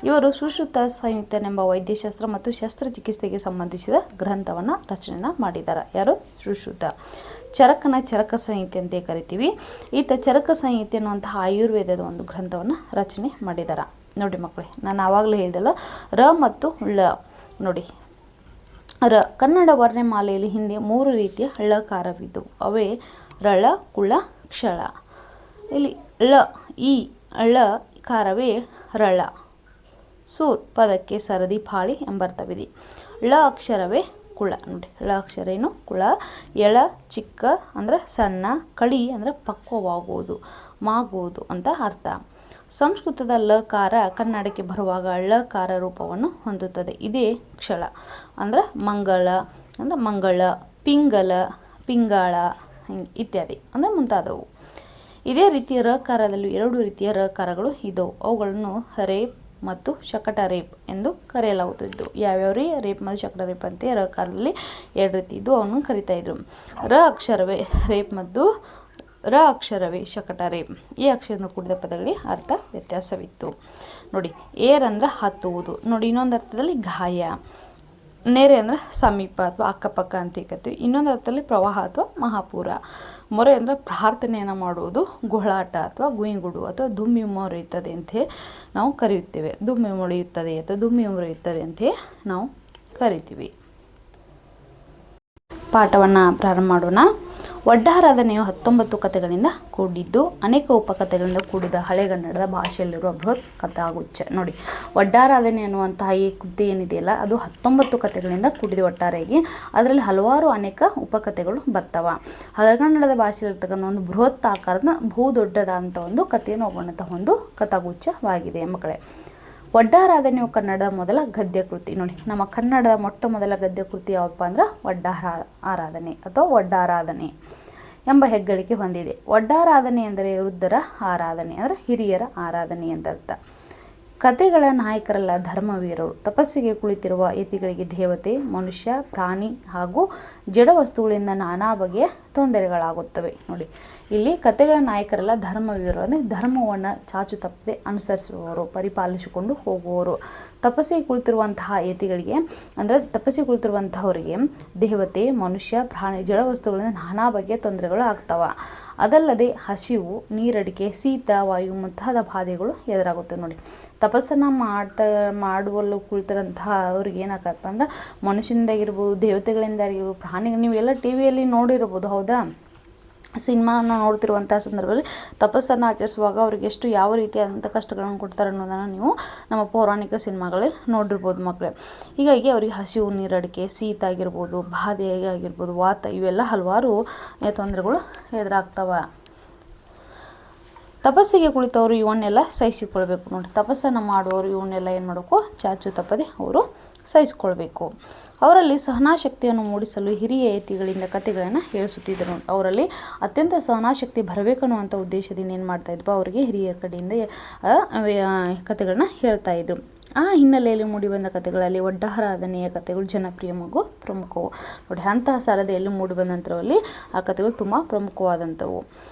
[SPEAKER 1] ಇವರು ಸುಶ್ರುತ ಸಂಯುಕ್ತನೆಂಬ ವೈದ್ಯಶಾಸ್ತ್ರ ಮತ್ತು ಶಸ್ತ್ರಚಿಕಿತ್ಸೆಗೆ ಸಂಬಂಧಿಸಿದ ಗ್ರಂಥವನ್ನು ರಚನೆ ಮಾಡಿದ್ದಾರೆ. ಯಾರು? ಸುಶ್ರುತ. ಚರಕನ ಚರಕ ಸಂಹಿತೆ ಅಂತ ಕರಿತೀವಿ. ಈತ ಚರಕ ಸಂಹಿತೆ ಅನ್ನುವಂತಹ ಆಯುರ್ವೇದದ ಒಂದು ಗ್ರಂಥವನ್ನು ರಚನೆ ಮಾಡಿದ್ದಾರೆ. ನೋಡಿ ಮಕ್ಕಳೇ, ನಾನು ಆವಾಗಲೇ ಹೇಳಿದೆಲ್ಲ ರ ಮತ್ತು ಳ ನೋಡಿ. ರ ಕನ್ನಡ ವರ್ಣಮಾಲೆಯಲ್ಲಿ ಹಿಂದೆ 3 ರೀತಿಯ ಳಕಾರವಿದ್ದು ಅವೇ ರಳ, ಕುಳ, ಕ್ಷಳ. ಇಲ್ಲಿ ಳ ಈ ಳಕಾರವೇ ರಳ. ಸೂರ್ ಪದಕ್ಕೆ ಸರದಿ, ಪಾಳಿ ಎಂಬರ್ಥವಿದೆ. ಳ ಅಕ್ಷರವೇ ಕುಳ. ನೋಡಿ, ಳ ಅಕ್ಷರ ಏನು? ಕುಳ. ಎಳ ಚಿಕ್ಕ ಅಂದರೆ ಸಣ್ಣ, ಕಳಿ ಅಂದರೆ ಪಕ್ವವಾಗುವುದು, ಮಾಗುವುದು ಅಂತ ಅರ್ಥ. ಸಂಸ್ಕೃತದ ಲಕಾರ ಕನ್ನಡಕ್ಕೆ ಬರುವಾಗ ಳಕಾರ ರೂಪವನ್ನು ಹೊಂದುತ್ತದೆ. ಇದೇ ಕ್ಷಳ ಅಂದರೆ ಮಂಗಳ ಅಂದರೆ ಮಂಗಳ, ಪಿಂಗಲ, ಪಿಂಗಾಳ ಇತ್ಯಾದಿ ಅಂದರೆ ಮುಂತಾದವು. ಇದೇ ರೀತಿ ರಕಾರದಲ್ಲಿ 2 ರೀತಿಯ ರಕಾರಗಳು ಇದ್ದವು. ಅವುಗಳನ್ನು ರೇಪ್ ಮತ್ತು ಶಕಟ ರೇಪ್ ಎಂದು ಕರೆಯಲಾಗುತ್ತಿದ್ದು. ಯಾವ್ಯಾವ ರೀ? ರೇಪ್ ಮತ್ತು ಶಕಟ ರೇಪ್ ಅಂತ ರಕಾರದಲ್ಲಿ 2 ರೀತಿ ಇದ್ದು ಅವನ್ನು ಕರಿತಾ ಇದ್ರು. ರ ಅಕ್ಷರವೇ ರೇಪ್ ಮತ್ತು ರ ಅಕ್ಷರವೇ ಶಕಟ ರೇಪ್. ಈ ಅಕ್ಷರದಿಂದ ಕೂಡಿದ ಪದಗಳಿಗೆ ಅರ್ಥ ವ್ಯತ್ಯಾಸವಿತ್ತು. ನೋಡಿ, ಏರ್ ಅಂದ್ರೆ ಹತ್ತುವುದು. ನೋಡಿ, ಇನ್ನೊಂದು ಅರ್ಥದಲ್ಲಿ ಗಾಯ. ನೆರೆ ಅಂದರೆ ಸಮೀಪ ಅಥವಾ ಅಕ್ಕಪಕ್ಕ ಅಂತ ಕರಿತೀವಿ. ಇನ್ನೊಂದು ಅರ್ಥದಲ್ಲಿ ಪ್ರವಾಹ ಅಥವಾ ಮಹಾಪೂರ. ಮೊರೆ ಅಂದರೆ ಪ್ರಾರ್ಥನೆಯನ್ನು ಮಾಡುವುದು. ಗೊಳಾಟ ಅಥವಾ ಗುಯಿಗುಡು ಅಥವಾ ದುಮ್ಮಿ ಮೊರೆಯುತ್ತದೆ ಅಂತ ನಾವು ಕರೆಯುತ್ತೇವೆ. ದುಮ್ಮಿ ಮೊಳೆಯುತ್ತದೆ ಅಥವಾ ದುಮ್ಮಿ ಮೊರೆಯುತ್ತದೆ ಅಂತ ನಾವು ಕರಿತೀವಿ. ಪಾಠವನ್ನು ಪ್ರಾರಂಭ ಮಾಡೋಣ. ಒಡ್ಡಾರಾಧನೆಯು 19 ಕಥೆಗಳಿಂದ ಕೂಡಿದ್ದು ಅನೇಕ ಉಪಕಥೆಗಳಿಂದ ಕೂಡಿದ ಹಳೆಗನ್ನಡದ ಭಾಷೆಯಲ್ಲಿರುವ ಬೃಹತ್ ಕಥಾಗುಚ್ಛ. ನೋಡಿ, ಒಡ್ಡಾರಾಧನೆ ಅನ್ನುವಂತಹ ಈ ಕೃತಿ ಏನಿದೆಯಲ್ಲ ಅದು 19 ಕಥೆಗಳಿಂದ ಕೂಡಿದೆ ಒಟ್ಟಾರೆಯಾಗಿ. ಅದರಲ್ಲಿ ಹಲವಾರು ಅನೇಕ ಉಪಕಥೆಗಳು ಬರ್ತಾವ. ಹಳೆಗನ್ನಡದ ಭಾಷೆಯಲ್ಲಿರ್ತಕ್ಕಂಥ ಒಂದು ಬೃಹತ್ ಆಕಾರದ ದೊಡ್ಡದಾದಂಥ ಒಂದು ಕಥೆಯನ್ನು ಒಳಗೊಂಡಂತಹ ಒಂದು ಕಥಾಗುಚ್ಛವಾಗಿದೆ ಮಕ್ಕಳೇ. ಒಡ್ಡಾರಾಧನೆಯು ಕನ್ನಡದ ಮೊದಲ ಗದ್ಯ ಕೃತಿ. ನೋಡಿ, ನಮ್ಮ ಕನ್ನಡದ ಮೊಟ್ಟ ಮೊದಲ ಗದ್ಯ ಕೃತಿ ಯಾವಪ್ಪ ಅಂದ್ರೆ ಆರಾಧನೆ ಅಥವಾ ಒಡ್ಡಾರಾಧನೆ ಎಂಬ ಹೆಗ್ಗಳಿಕೆ ಹೊಂದಿದೆ. ಒಡ್ಡಾರಾಧನೆ ಎಂದರೆ ವೃದ್ಧರ ಆರಾಧನೆ ಅಂದರೆ ಹಿರಿಯರ ಆರಾಧನೆ ಎಂದರ್ಥ. ಕಥೆಗಳ ನಾಯಕರೆಲ್ಲ ಧರ್ಮವೀರರು. ತಪಸ್ಸಿಗೆ ಕುಳಿತಿರುವ ಯತಿಗಳಿಗೆ ದೇವತೆ, ಮನುಷ್ಯ, ಪ್ರಾಣಿ ಹಾಗೂ ಜಡ ವಸ್ತುಗಳಿಂದ ನಾನಾ ಬಗೆಯ ತೊಂದರೆಗಳಾಗುತ್ತವೆ. ನೋಡಿ, ಇಲ್ಲಿ ಕಥೆಗಳ ನಾಯಕರೆಲ್ಲ ಧರ್ಮವೀರರು ಅಂದರೆ ಧರ್ಮವನ್ನು ಚಾಚು ತಪ್ಪದೆ ಅನುಸರಿಸುವವರು, ಪರಿಪಾಲಿಸಿಕೊಂಡು ಹೋಗುವವರು. ತಪಸ್ಸಿಗೆ ಕುಳಿತಿರುವಂತಹ ಯತಿಗಳಿಗೆ ಅಂದರೆ ತಪಸ್ಸಿಗೆ ಕುಳಿತಿರುವಂತಹವರಿಗೆ ದೇವತೆ, ಮನುಷ್ಯ, ಪ್ರಾಣಿ, ಜಡ ವಸ್ತುಗಳಿಂದ ನಾನಾ ಬಗೆಯ ತೊಂದರೆಗಳು ಆಗ್ತವೆ. ಅದಲ್ಲದೆ ಹಸಿವು, ನೀರಡಿಕೆ, ಶೀತ, ವಾಯು ಮುಂತಾದ ಬಾಧೆಗಳು ಎದುರಾಗುತ್ತವೆ. ನೋಡಿ, ತಪಸ್ಸನ್ನು ಮಾಡುವಲ್ಲೂ ಕುಳಿತಿರೋಂತಹ ಅವ್ರಿಗೆ ಏನಾಗತ್ತೆ ಅಂದ್ರೆ ಮನುಷ್ಯನಿಂದಾಗಿರ್ಬೋದು, ದೇವತೆಗಳಿಂದಾಗಿರ್ಬೋದು, ಪ್ರಾಣಿಗಳು ನೀವೆಲ್ಲ ಟಿ ವಿಯಲ್ಲಿ ನೋಡಿರ್ಬೋದು. ಹೌದಾ? ಸಿನಿಮಾನ ನೋಡ್ತಿರುವಂಥ ಸಂದರ್ಭದಲ್ಲಿ ತಪಸ್ಸನ್ನು ಆಚರಿಸುವಾಗ ಅವ್ರಿಗೆ ಎಷ್ಟು ಯಾವ ರೀತಿಯಾದಂಥ ಕಷ್ಟಗಳನ್ನು ಕೊಡ್ತಾರೆ ಅನ್ನೋದನ್ನು ನೀವು ನಮ್ಮ ಪೌರಾಣಿಕ ಸಿನಿಮಾಗಳಲ್ಲಿ ನೋಡಿರ್ಬೋದು ಮಕ್ಕಳೇ. ಹೀಗಾಗಿ ಅವರಿಗೆ ಹಸಿವು, ನೀರಡಿಕೆ, ಶೀತ ಆಗಿರ್ಬೋದು, ಬಾಧೆ ಆಗಿರ್ಬೋದು, ವಾತ ಇವೆಲ್ಲ ಹಲವಾರು ತೊಂದರೆಗಳು ಎದುರಾಗ್ತವೆ. ತಪಸ್ಸಿಗೆ ಕುಳಿತವರು ಇವನ್ನೆಲ್ಲ ಸಹಿಸಿಕೊಳ್ಬೇಕು. ನೋಡಿ, ತಪಸ್ಸನ್ನು ಮಾಡುವವರು ಇವನ್ನೆಲ್ಲ ಏನು ಮಾಡಬೇಕು? ಚಾಚು ತಪ್ಪದೆ ಅವರು ಸಹಿಸಿಕೊಳ್ಬೇಕು. ಅವರಲ್ಲಿ ಸಹನಾಶಕ್ತಿಯನ್ನು ಮೂಡಿಸಲು ಹಿರಿಯ ಯತಿಗಳಿಂದ ಕಥೆಗಳನ್ನು ಹೇಳಿಸುತ್ತಿದ್ದರು. ಅವರಲ್ಲಿ ಅತ್ಯಂತ ಸಹನಾಶಕ್ತಿ ಬರಬೇಕನ್ನುವಂಥ ಉದ್ದೇಶದಿಂದ ಏನು ಮಾಡ್ತಾಯಿದ್ರು? ಅವರಿಗೆ ಹಿರಿಯರ ಕಡೆಯಿಂದ ಕಥೆಗಳನ್ನ ಹೇಳ್ತಾ ಇದ್ರು. ಆ ಹಿನ್ನೆಲೆಯಲ್ಲಿ ಮೂಡಿಬಂದ ಕಥೆಗಳಲ್ಲಿ ಒಡ್ಡಾರಾಧನೆಯ ಕಥೆಗಳು ಜನಪ್ರಿಯ ಹಾಗೂ ಪ್ರಮುಖವು. ನೋಡಿ, ಅಂತಹ ಸರದಿಯಲ್ಲಿ ಮೂಡಿಬಂದಂಥರಲ್ಲಿ ಆ ಕಥೆಗಳು ತುಂಬ ಪ್ರಮುಖವಾದಂಥವು.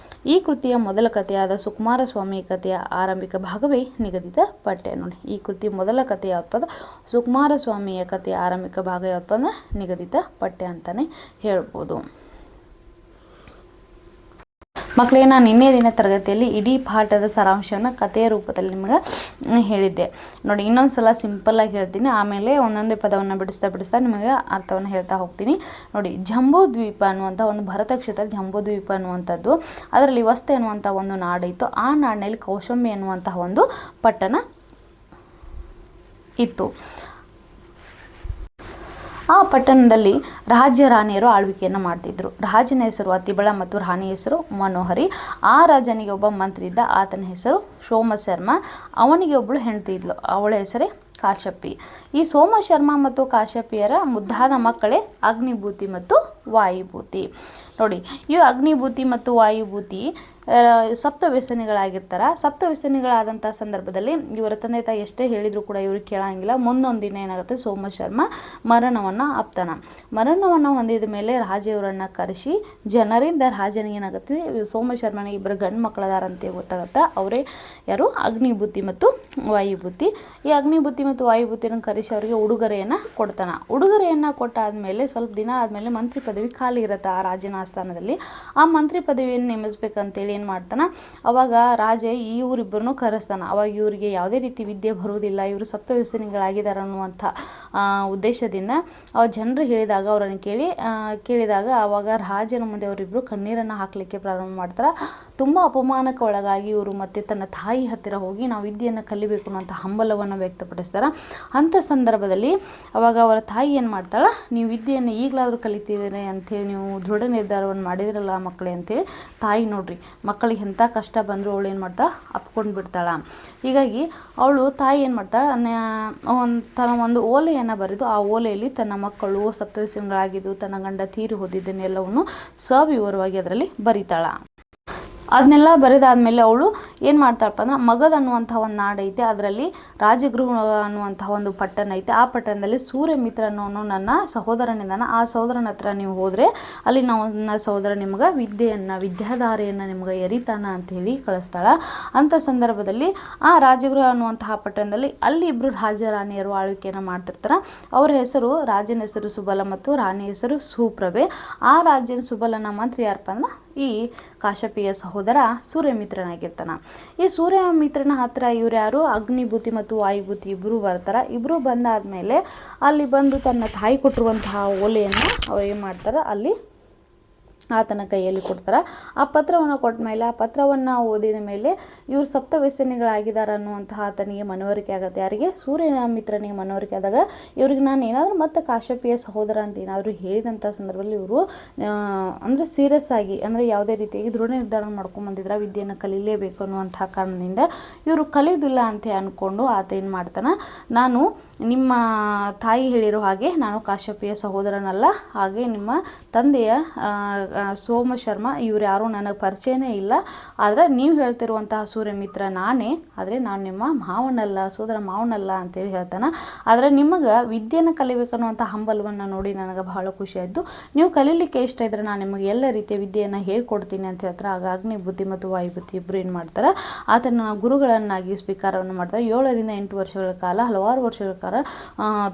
[SPEAKER 1] ಈ ಕೃತಿಯ ಮೊದಲ ಕಥೆಯಾದ ಸುಕುಮಾರ ಸ್ವಾಮಿ ಕಥೆಯ ಆರಂಭಿಕ ಭಾಗವೇ ನಿಗದಿತ ಪಠ್ಯ. ನೋಡಿ, ಈ ಕೃತಿಯ ಮೊದಲ ಕಥೆ ಯಾವತ್ತದ? ಸುಕುಮಾರ ಸ್ವಾಮಿಯ ಕಥೆಯ ಆರಂಭಿಕ ಭಾಗ ಯಾವತ್ತದ? ನಿಗದಿತ ಪಠ್ಯ ಅಂತಲೇ ಹೇಳ್ಬೋದು. ಮಕ್ಕಳೇ, ನಾನು ನಿನ್ನೆ ದಿನ ತರಗತಿಯಲ್ಲಿ ಇಡೀ ಪಾಠದ ಸಾರಾಂಶವನ್ನು ಕಥೆಯ ರೂಪದಲ್ಲಿ ನಿಮಗೆ ಹೇಳಿದ್ದೆ. ನೋಡಿ, ಇನ್ನೊಂದು ಸಲ ಸಿಂಪಲ್ಲಾಗಿ ಹೇಳ್ತೀನಿ, ಆಮೇಲೆ ಒಂದೊಂದೇ ಪದವನ್ನು ಬಿಡಿಸ್ತಾ ನಿಮಗೆ ಅರ್ಥವನ್ನು ಹೇಳ್ತಾ ಹೋಗ್ತೀನಿ. ನೋಡಿ, ಜಂಬೂ ದ್ವೀಪ ಅನ್ನುವಂಥ ಒಂದು ಭಾರತ ಕ್ಷೇತ್ರ ಜಂಬೂ ದ್ವೀಪ ಅನ್ನುವಂಥದ್ದು, ಅದರಲ್ಲಿ ವಸ್ತು ಎನ್ನುವಂಥ ಒಂದು ನಾಡಿತ್ತು. ಆ ನಾಡಿನಲ್ಲಿ ಕೌಶಂಬಿ ಎನ್ನುವಂತಹ ಒಂದು ಪಟ್ಟಣ ಇತ್ತು. ಆ ಪಟ್ಟಣದಲ್ಲಿ ರಾಜ್ಯ ರಾಣಿಯರು ಆಳ್ವಿಕೆಯನ್ನು ಮಾಡ್ತಿದ್ರು. ರಾಜನ ಹೆಸರು ಅತಿಬಳ ಮತ್ತು ರಾಣಿ ಹೆಸರು ಮನೋಹರಿ. ಆ ರಾಜನಿಗೆ ಒಬ್ಬ ಮಂತ್ರಿ ಇದ್ದ. ಆತನ ಹೆಸರು ಸೋಮಶರ್ಮ. ಅವನಿಗೆ ಒಬ್ಬಳು ಹೆಂಡತಿ ಇದ್ಲು. ಅವಳ ಹೆಸರೇ ಕಾಶ್ಯಪಿ. ಈ ಸೋಮಶರ್ಮ ಮತ್ತು ಕಾಶ್ಯಪಿಯರ ಮುದ್ದಾದ ಮಕ್ಕಳೇ ಅಗ್ನಿಭೂತಿ ಮತ್ತು ವಾಯುಭೂತಿ. ನೋಡಿ, ಇವು ಅಗ್ನಿಭೂತಿ ಮತ್ತು ವಾಯುಭೂತಿ ಸಪ್ತವ್ಯಸನಿಗಳಾಗಿರ್ತಾರೆ. ಸಪ್ತವ್ಯಸನಿಗಳಾದಂಥ ಸಂದರ್ಭದಲ್ಲಿ ಇವರ ತಂದೆ ತಾಯಿ ಎಷ್ಟೇ ಹೇಳಿದರೂ ಕೂಡ ಇವರು ಕೇಳಂಗಿಲ್ಲ. ಮುಂದೊಂದು ದಿನ ಏನಾಗುತ್ತೆ, ಸೋಮಶರ್ಮ ಮರಣವನ್ನು ಅಪ್ತಾನ. ಮರಣವನ್ನು ಹೊಂದಿದ ಮೇಲೆ ರಾಜೆಯವರನ್ನು ಕರೆಸಿ ಜನರಿಂದ ರಾಜನಿಗೆ ಏನಾಗುತ್ತೆ, ಸೋಮಶರ್ಮನಿಗೆ ಇಬ್ಬರು ಗಂಡು ಮಕ್ಕಳದಾರಂತೆ ಗೊತ್ತಾಗುತ್ತೆ. ಅವರೇ ಯಾರು, ಅಗ್ನಿಭೂತಿ ಮತ್ತು ವಾಯುಭೂತಿ. ಈ ಅಗ್ನಿಭೂತಿ ಮತ್ತು ವಾಯುಭೂತಿಯನ್ನು ಕರೆಸಿ ಅವರಿಗೆ ಉಡುಗೊರೆಯನ್ನು ಕೊಡ್ತಾನೆ. ಉಡುಗೊರೆಯನ್ನು ಕೊಟ್ಟಾದಮೇಲೆ ಸ್ವಲ್ಪ ದಿನ ಆದಮೇಲೆ ಮಂತ್ರಿ ಪದವಿ ಖಾಲಿ ಇರುತ್ತೆ ಆ ರಾಜನ ಆಸ್ಥಾನದಲ್ಲಿ. ಆ ಮಂತ್ರಿ ಪದವಿಯನ್ನು ನೇಮಿಸ್ಬೇಕಂತೇಳಿ ಏನು ಮಾಡ್ತಾನೆ, ಅವಾಗ ರಾಜ ಇವರಿಬ್ಬರನ್ನು ಕರೆಸ್ತಾನೆ. ಅವಾಗ ಇವರಿಗೆ ಯಾವುದೇ ರೀತಿ ವಿದ್ಯೆ ಬರುವುದಿಲ್ಲ, ಇವರು ಸಪ್ತವ್ಯಸನಿಗಳಾಗಿದ್ದಾರೆ ಅನ್ನುವಂಥ ಉದ್ದೇಶದಿಂದ ಜನರು ಹೇಳಿದಾಗ ಅವರನ್ನು ಕೇಳಿದಾಗ ಅವಾಗ ರಾಜನ ಮುಂದೆ ಅವರಿಬ್ಬರು ಕಣ್ಣೀರನ್ನು ಹಾಕಲಿಕ್ಕೆ ಪ್ರಾರಂಭ ಮಾಡ್ತಾರೆ. ತುಂಬ ಅಪಮಾನಕ್ಕೆ ಒಳಗಾಗಿ ಇವರು ಮತ್ತೆ ತನ್ನ ತಾಯಿ ಹತ್ತಿರ ಹೋಗಿ ನಾವು ವಿದ್ಯೆಯನ್ನು ಕಲಿಬೇಕು ಅನ್ನೋಂಥ ಹಂಬಲವನ್ನು ವ್ಯಕ್ತಪಡಿಸ್ತಾರೆ. ಅಂಥ ಸಂದರ್ಭದಲ್ಲಿ ಅವಾಗ ಅವರ ತಾಯಿ ಏನು ಮಾಡ್ತಾಳೆ, ನೀವು ವಿದ್ಯೆಯನ್ನು ಈಗಲಾದರೂ ಕಲಿತೀರಿ ಅಂಥೇಳಿ ನೀವು ದೃಢ ನಿರ್ಧಾರವನ್ನು ಮಾಡಿದ್ರಲ್ಲ ಮಕ್ಕಳೇ ಅಂತೇಳಿ ತಾಯಿ ನೋಡ್ರಿ, ಮಕ್ಕಳಿಗೆ ಎಂಥ ಕಷ್ಟ ಬಂದರೂ ಅವಳು ಏನು ಮಾಡ್ತಾಳೆ, ಅಪ್ಕೊಂಡು ಬಿಡ್ತಾಳೆ. ಹೀಗಾಗಿ ಅವಳು ತಾಯಿ ಏನು ಮಾಡ್ತಾಳೆ, ತನ್ನ ಒಂದು ಓಲೆಯನ್ನು ಬರೆದು ಆ ಓಲೆಯಲ್ಲಿ ತನ್ನ ಮಕ್ಕಳು ಸಪ್ತವ್ಯಸನಿಗಳಾಗಿದ್ದು ತನ್ನ ಗಂಡ ತೀರಿ ಹೋದಿದ್ದನ್ನೆಲ್ಲವನ್ನು ಸವಿವರವಾಗಿ ಅದರಲ್ಲಿ ಬರೀತಾಳೆ. ಅದನ್ನೆಲ್ಲ ಬರೆದಾದ್ಮೇಲೆ ಅವಳು ಏನು ಮಾಡ್ತಾಳಪ್ಪ ಅಂದ್ರೆ, ಮಗಧ ಅನ್ನುವಂಥ ಒಂದು ನಾಡು ಐತೆ, ಅದರಲ್ಲಿ ರಾಜಗೃಹ ಅನ್ನುವಂಥ ಒಂದು ಪಟ್ಟಣ ಐತೆ. ಆ ಪಟ್ಟಣದಲ್ಲಿ ಸೂರ್ಯಮಿತ್ರ ಅನ್ನೋನು ನನ್ನ ಸಹೋದರನಿಂದಾನ. ಆ ಸಹೋದರನ ಹತ್ರ ನೀವು ಹೋದರೆ ಅಲ್ಲಿ ನನ್ನ ಸಹೋದರ ನಿಮ್ಗೆ ವಿದ್ಯಾಧಾರೆಯನ್ನು ನಿಮ್ಗೆ ಎರಿತಾನ ಅಂಥೇಳಿ ಕಳಿಸ್ತಾಳೆ. ಅಂಥ ಸಂದರ್ಭದಲ್ಲಿ ಆ ರಾಜಗೃಹ ಅನ್ನುವಂತಹ ಪಟ್ಟಣದಲ್ಲಿ ಅಲ್ಲಿ ಇಬ್ಬರು ರಾಜರಾಣಿಯರು ಆಳ್ವಿಕೆಯನ್ನು ಮಾಡ್ತಿರ್ತಾರೆ. ಅವರ ಹೆಸರು, ರಾಜನ ಹೆಸರು ಸುಬಲ ಮತ್ತು ರಾಣಿ ಹೆಸರು ಸುಪ್ರಭೆ. ಆ ರಾಜನ ಸುಬಲನ ಮಂತ್ರಿ ಯಾರಪ್ಪ ಅಂದ್ರೆ ಈ ಕಾಶ್ಯಪಿಯ ಸಹೋದರ ಸೂರ್ಯಮಿತ್ರನಾಗಿರ್ತಾನೆ. ಈ ಸೂರ್ಯಮಿತ್ರನ ಹತ್ರ ಇವ್ರು ಯಾರು, ಅಗ್ನಿಭೂತಿ ಮತ್ತು ವಾಯುಭೂತಿ ಇಬ್ಬರು ಬರ್ತಾರೆ. ಇಬ್ಬರು ಬಂದಾದಮೇಲೆ ಅಲ್ಲಿ ಬಂದು ತನ್ನ ತಾಯಿ ಕೊಟ್ಟಿರುವಂತಹ ಓಲೆಯನ್ನು ಅವ್ರು ಏನು ಮಾಡ್ತಾರೆ, ಅಲ್ಲಿ ಆತನ ಕೈಯಲ್ಲಿ ಕೊಡ್ತಾರೆ. ಆ ಪತ್ರವನ್ನು ಕೊಟ್ಟ ಮೇಲೆ ಆ ಪತ್ರವನ್ನು ಓದಿದ ಮೇಲೆ ಇವರು ಸಪ್ತವ್ಯಸನಿಗಳಾಗಿದ್ದಾರೆ ಅನ್ನುವಂತಹ ಆತನಿಗೆ ಮನವರಿಕೆ ಆಗುತ್ತೆ. ಯಾರಿಗೆ, ಸೂರ್ಯಮಿತ್ರನಿಗೆ ಮನವರಿಕೆ ಆದಾಗ ಇವ್ರಿಗೆ ನಾನು ಏನಾದರೂ ಮತ್ತೆ ಕಾಶ್ಯಪಿಯ ಸಹೋದರ ಅಂತ ಏನಾದರೂ ಹೇಳಿದಂಥ ಸಂದರ್ಭದಲ್ಲಿ ಇವರು ಅಂದರೆ ಸೀರಿಯಸ್ ಆಗಿ, ಅಂದರೆ ಯಾವುದೇ ರೀತಿಯಾಗಿ ದೃಢ ನಿರ್ಧಾರ ಮಾಡ್ಕೊಂಬಂದಿದ್ರೆ ವಿದ್ಯೆಯನ್ನು ಕಲೀಲೇಬೇಕು ಅನ್ನುವಂಥ ಕಾರಣದಿಂದ ಇವರು ಕಲಿಯೋದಿಲ್ಲ ಅಂತ ಅಂದ್ಕೊಂಡು ಆತ ಏನು ಮಾಡ್ತಾನೆ, ನಾನು ನಿಮ್ಮ ತಾಯಿ ಹೇಳಿರೋ ಹಾಗೆ ನಾನು ಕಾಶ್ಯಪಿಯ ಸಹೋದರನಲ್ಲ, ಹಾಗೆ ನಿಮ್ಮ ತಂದೆಯ ಸೋಮಶರ್ಮ ಇವ್ರು ಯಾರೂ ನನಗೆ ಪರಿಚಯನೇ ಇಲ್ಲ, ಆದರೆ ನೀವು ಹೇಳ್ತಿರುವಂತಹ ಸೂರ್ಯಮಿತ್ರ ನಾನೇ, ಆದರೆ ನಾನು ನಿಮ್ಮ ಮಾವನಲ್ಲ, ಸೋದರ ಮಾವನಲ್ಲ ಅಂತೇಳಿ ಹೇಳ್ತಾನೆ. ಆದರೆ ನಿಮಗೆ ವಿದ್ಯೆಯನ್ನು ಕಲಿಬೇಕನ್ನುವಂಥ ಹಂಬಲವನ್ನು ನೋಡಿ ನನಗೆ ಬಹಳ ಖುಷಿ ಆಯಿತು. ನೀವು ಕಲೀಲಿಕ್ಕೆ ಇಷ್ಟ ಇದ್ದರೆ ನಾನು ನಿಮಗೆ ಎಲ್ಲ ರೀತಿಯ ವಿದ್ಯೆಯನ್ನು ಹೇಳ್ಕೊಡ್ತೀನಿ ಅಂತ ಹೇಳ್ತಾರೆ. ಆಗ ಅಗ್ನಿಭೂತಿ ಮತ್ತು ವಾಯುಭೂತಿ ಇಬ್ಬರು ಏನು ಮಾಡ್ತಾರೆ, ಆತನ ಗುರುಗಳನ್ನಾಗಿ ಸ್ವೀಕಾರವನ್ನು ಮಾಡ್ತಾರೆ. 7 ರಿಂದ 8 ವರ್ಷಗಳ ಕಾಲ, ಹಲವಾರು ವರ್ಷಗಳ ಕಾಲ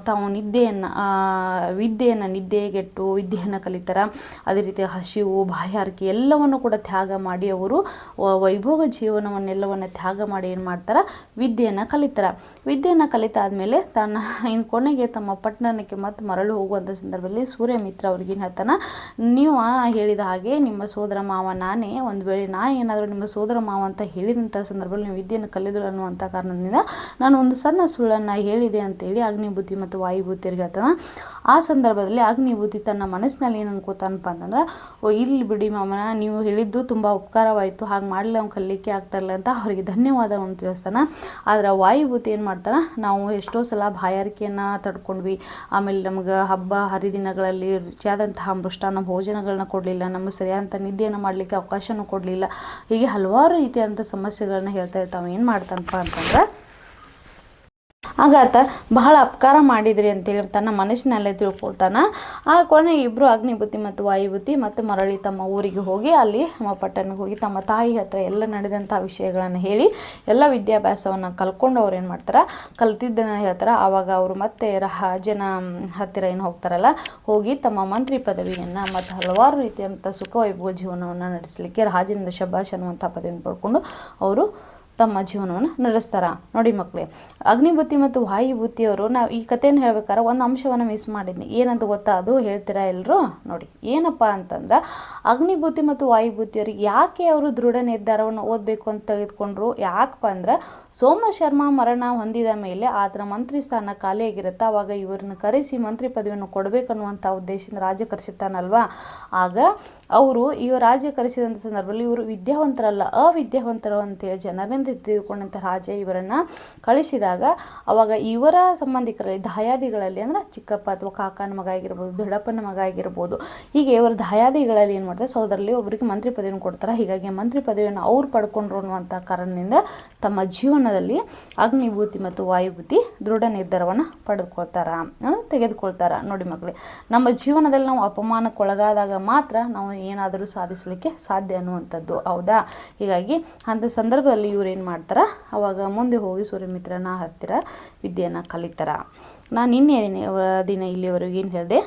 [SPEAKER 1] ತಾವು ವಿದ್ಯೆಯನ್ನು ನಿದ್ದೆಗೆಟ್ಟು ವಿದ್ಯೆಯನ್ನು ಕಲಿತಾರೆ. ಅದೇ ರೀತಿ ಹಸಿವು, ಬಾಯಾರಿಕೆ ಎಲ್ಲವನ್ನು ಕೂಡ ತ್ಯಾಗ ಮಾಡಿ ಅವರು ವೈಭೋಗ ಜೀವನವನ್ನೆಲ್ಲವನ್ನು ತ್ಯಾಗ ಮಾಡಿ ಏನು ಮಾಡ್ತಾರೆ, ವಿದ್ಯೆಯನ್ನು ಕಲಿತಾರೆ. ವಿದ್ಯೆಯನ್ನು ಕಲಿತಾದ್ಮೇಲೆ ಇನ್ನು ಕೊನೆಗೆ ತಮ್ಮ ಪಟ್ಟಣಕ್ಕೆ ಮತ್ತೆ ಮರಳು ಹೋಗುವಂಥ ಸಂದರ್ಭದಲ್ಲಿ ಸೂರ್ಯಮಿತ್ರ ಅವ್ರಿಗೆ ಏನು ಹೇಳ್ತಾನೆ, ನೀವು ಹೇಳಿದ ಹಾಗೆ ನಿಮ್ಮ ಸೋದರ ಮಾವ ನಾನೇ, ಒಂದು ವೇಳೆ ಏನಾದರೂ ನಿಮ್ಮ ಸೋದರ ಮಾವ ಅಂತ ಹೇಳಿದಂಥ ಸಂದರ್ಭದಲ್ಲಿ ನೀವು ವಿದ್ಯೆಯನ್ನು ಕಲಿದ್ರು ಅನ್ನುವಂಥ ಕಾರಣದಿಂದ ನಾನು ಒಂದು ಸಣ್ಣ ಸುಳ್ಳನ್ನು ಹೇಳಿದೆ ಅಂತೇಳಿ ಅಗ್ನಿಭೂತಿ ಮತ್ತು ವಾಯುಭೂತಿಯರಿಗೆ ಹೇಳ್ತಾನೆ. ಆ ಸಂದರ್ಭದಲ್ಲಿ ಅಗ್ನಿಭೂತಿ ತನ್ನ ಮನಸ್ಸಿನಲ್ಲಿ ಏನು ಅನ್ಕೋತಾನಪ್ಪ ಅಂತಂದ್ರೆ, ಇಲ್ಲಿ ಬಿಡಿ ಮಾಮನ, ನೀವು ಹೇಳಿದ್ದು ತುಂಬ ಉಪಕಾರವಾಯಿತು, ಹಾಗೆ ಮಾಡಲಿ ಅವ್ನು ಕಲಿಲಿಕ್ಕೆ ಆಗ್ತಾಯಿಲ್ಲ ಅಂತ ಅವರಿಗೆ ಧನ್ಯವಾದವನ್ನು ತಿಳಿಸ್ತಾನೆ. ಆದರೆ ವಾಯುಭೂತಿ ಏನು ಮಾಡ್ತಾನೆ, ನಾವು ಎಷ್ಟೋ ಸಲ ಬಾಯಾರಿಕೆಯನ್ನು ತಡ್ಕೊಂಡ್ವಿ, ಆಮೇಲೆ ನಮ್ಗೆ ಹಬ್ಬ ಹರಿದಿನಗಳಲ್ಲಿ ರುಚಿಯಾದಂತಹ ಮೃಷ್ಟಾನ್ನ ಭೋಜನಗಳನ್ನ ಕೊಡಲಿಲ್ಲ, ನಮಗೆ ಸರಿಯಾದಂಥ ನಿದ್ದೆಯನ್ನು ಮಾಡಲಿಕ್ಕೆ ಅವಕಾಶನೂ ಕೊಡಲಿಲ್ಲ, ಹೀಗೆ ಹಲವಾರು ರೀತಿಯಾದಂಥ ಸಮಸ್ಯೆಗಳನ್ನ ಹೇಳ್ತಾ ಇರ್ತಾವೆ. ಏನು ಮಾಡ್ತಾನಪ್ಪ ಅಂತಂದ್ರೆ, ಆಗ ಆತ ಬಹಳ ಅಪಕಾರ ಮಾಡಿದ್ರಿ ಅಂತೇಳಿ ತನ್ನ ಮನಸ್ಸಿನಲ್ಲೇ ತಿಳ್ಕೊಳ್ತಾನೆ. ಆ ಕೊನೆ ಇಬ್ಬರು ಅಗ್ನಿಭೂತಿ ಮತ್ತು ವಾಯುಭೂತಿ ಮತ್ತು ಮರಳಿ ತಮ್ಮ ಊರಿಗೆ ಹೋಗಿ ಅಲ್ಲಿ ಪಟ್ಟಣಕ್ಕೆ ಹೋಗಿ ತಮ್ಮ ತಾಯಿ ಹತ್ರ ಎಲ್ಲ ನಡೆದಂಥ ವಿಷಯಗಳನ್ನು ಹೇಳಿ ಎಲ್ಲ ವಿದ್ಯಾಭ್ಯಾಸವನ್ನು ಕಲ್ಕೊಂಡು ಅವ್ರು ಏನು ಮಾಡ್ತಾರೆ, ಕಲ್ತಿದ್ದನ್ನು ಹೇಳ್ತಾರೆ. ಆವಾಗ ಅವರು ಮತ್ತೆ ರಾಜನ ಹತ್ತಿರ ಏನು ಹೋಗ್ತಾರಲ್ಲ, ಹೋಗಿ ತಮ್ಮ ಮಂತ್ರಿ ಪದವಿಯನ್ನು ಮತ್ತು ಹಲವಾರು ರೀತಿಯಂಥ ಸುಖ ವೈಭವ ಜೀವನವನ್ನು ನಡೆಸಲಿಕ್ಕೆ ರಾಜನಿಂದ ಶಬಾಷ್ ಅನ್ನುವಂಥ ಪದವಿಯನ್ನು ಪಡ್ಕೊಂಡು ಅವರು ತಮ್ಮ ಜೀವನವನ್ನು ನಡೆಸ್ತಾರೆ. ನೋಡಿ ಮಕ್ಕಳೇ, ಅಗ್ನಿಭೂತಿ ಮತ್ತು ವಾಯುಭೂತಿಯವರು, ನಾವು ಈ ಕಥೆಯನ್ನು ಹೇಳ್ಬೇಕಾದ್ರೆ ಒಂದು ಅಂಶವನ್ನು ಮಿಸ್ ಮಾಡಿದ್ನಿ. ಏನಂತ ಗೊತ್ತಾ, ಅದು ಹೇಳ್ತೀರಾ ಎಲ್ಲರೂ? ನೋಡಿ, ಏನಪ್ಪ ಅಂತಂದ್ರೆ, ಅಗ್ನಿಭೂತಿ ಮತ್ತು ವಾಯುಭೂತಿಯವ್ರಿಗೆ ಯಾಕೆ ಅವರು ದೃಢ ನಿರ್ಧಾರವನ್ನು ಓದಬೇಕು ಅಂತ ತೆಗೆದುಕೊಂಡ್ರು? ಯಾಕಪ್ಪ ಅಂದ್ರೆ, ಸೋಮಶರ್ಮ ಮರಣ ಹೊಂದಿದ ಮೇಲೆ ಆತನ ಮಂತ್ರಿ ಸ್ಥಾನ ಖಾಲಿಯಾಗಿರುತ್ತೆ. ಆವಾಗ ಇವ್ರನ್ನ ಕರೆಸಿ ಮಂತ್ರಿ ಪದವಿಯನ್ನು ಕೊಡಬೇಕನ್ನುವಂಥ ಉದ್ದೇಶದಿಂದ ರಾಜ ಕರೆಸಿರ್ತಾನಲ್ವಾ. ಆಗ ಅವರು ರಾಜ್ಯ ಕರೆಸಿದಂಥ ಸಂದರ್ಭದಲ್ಲಿ ಇವರು ವಿದ್ಯಾವಂತರಲ್ಲ, ಅವಿದ್ಯಾವಂತರು ಅಂತೇಳಿ ಜನರಿಂದ ನೆಮ್ಮದಿ ತೆಗೆದುಕೊಂಡಂಥ ರಾಜ ಇವರನ್ನು ಕಳಿಸಿದಾಗ ಅವಾಗ ಇವರ ಸಂಬಂಧಿಕರಲ್ಲಿ ದಾಯಾದಿಗಳಲ್ಲಿ ಅಂದರೆ ಚಿಕ್ಕಪ್ಪ ಅಥವಾ ಕಾಕನ ಮಗ ಆಗಿರ್ಬೋದು, ದೊಡ್ಡಪ್ಪನ ಮಗ ಆಗಿರ್ಬೋದು, ಹೀಗೆ ಇವರ ದಾಯಾದಿಗಳಲ್ಲಿ ಏನು ಮಾಡ್ತಾರೆ, ಸಹೋದರಲ್ಲಿ ಒಬ್ಬರಿಗೆ ಮಂತ್ರಿ ಪದವಿಯನ್ನು ಕೊಡ್ತಾರೆ. ಹೀಗಾಗಿ ಮಂತ್ರಿ ಪದವಿಯನ್ನು ಅವ್ರು ಪಡ್ಕೊಂಡ್ರು ಅನ್ನುವಂಥ ಕಾರಣದಿಂದ ತಮ್ಮ ಜೀವನದಲ್ಲಿ ಅಗ್ನಿಭೂತಿ ಮತ್ತು ವಾಯುಭೂತಿ ದೃಢ ನಿರ್ಧಾರವನ್ನು ತೆಗೆದುಕೊಳ್ತಾರ. ನೋಡಿ ಮಕ್ಕಳೇ, ನಮ್ಮ ಜೀವನದಲ್ಲಿ ನಾವು ಅಪಮಾನಕ್ಕೊಳಗಾದಾಗ ಮಾತ್ರ ನಾವು ಏನಾದರೂ ಸಾಧಿಸಲಿಕ್ಕೆ ಸಾಧ್ಯ ಅನ್ನುವಂಥದ್ದು, ಹೌದಾ? ಹೀಗಾಗಿ ಅಂಥ ಸಂದರ್ಭದಲ್ಲಿ ಇವ್ರು ಏನು ಮಾಡ್ತಾರೆ, ಅವಾಗ ಮುಂದೆ ಹೋಗಿ ಸೂರ್ಯಮಿತ್ರನ ಹತ್ತಿರ ವಿದ್ಯೆಯನ್ನು ಕಲಿತಾರ. ನಾನು ನಿನ್ನೆ ದಿನ ಇಲ್ಲಿವರೆಗೂ ಏನು ಹೇಳಿದೆ,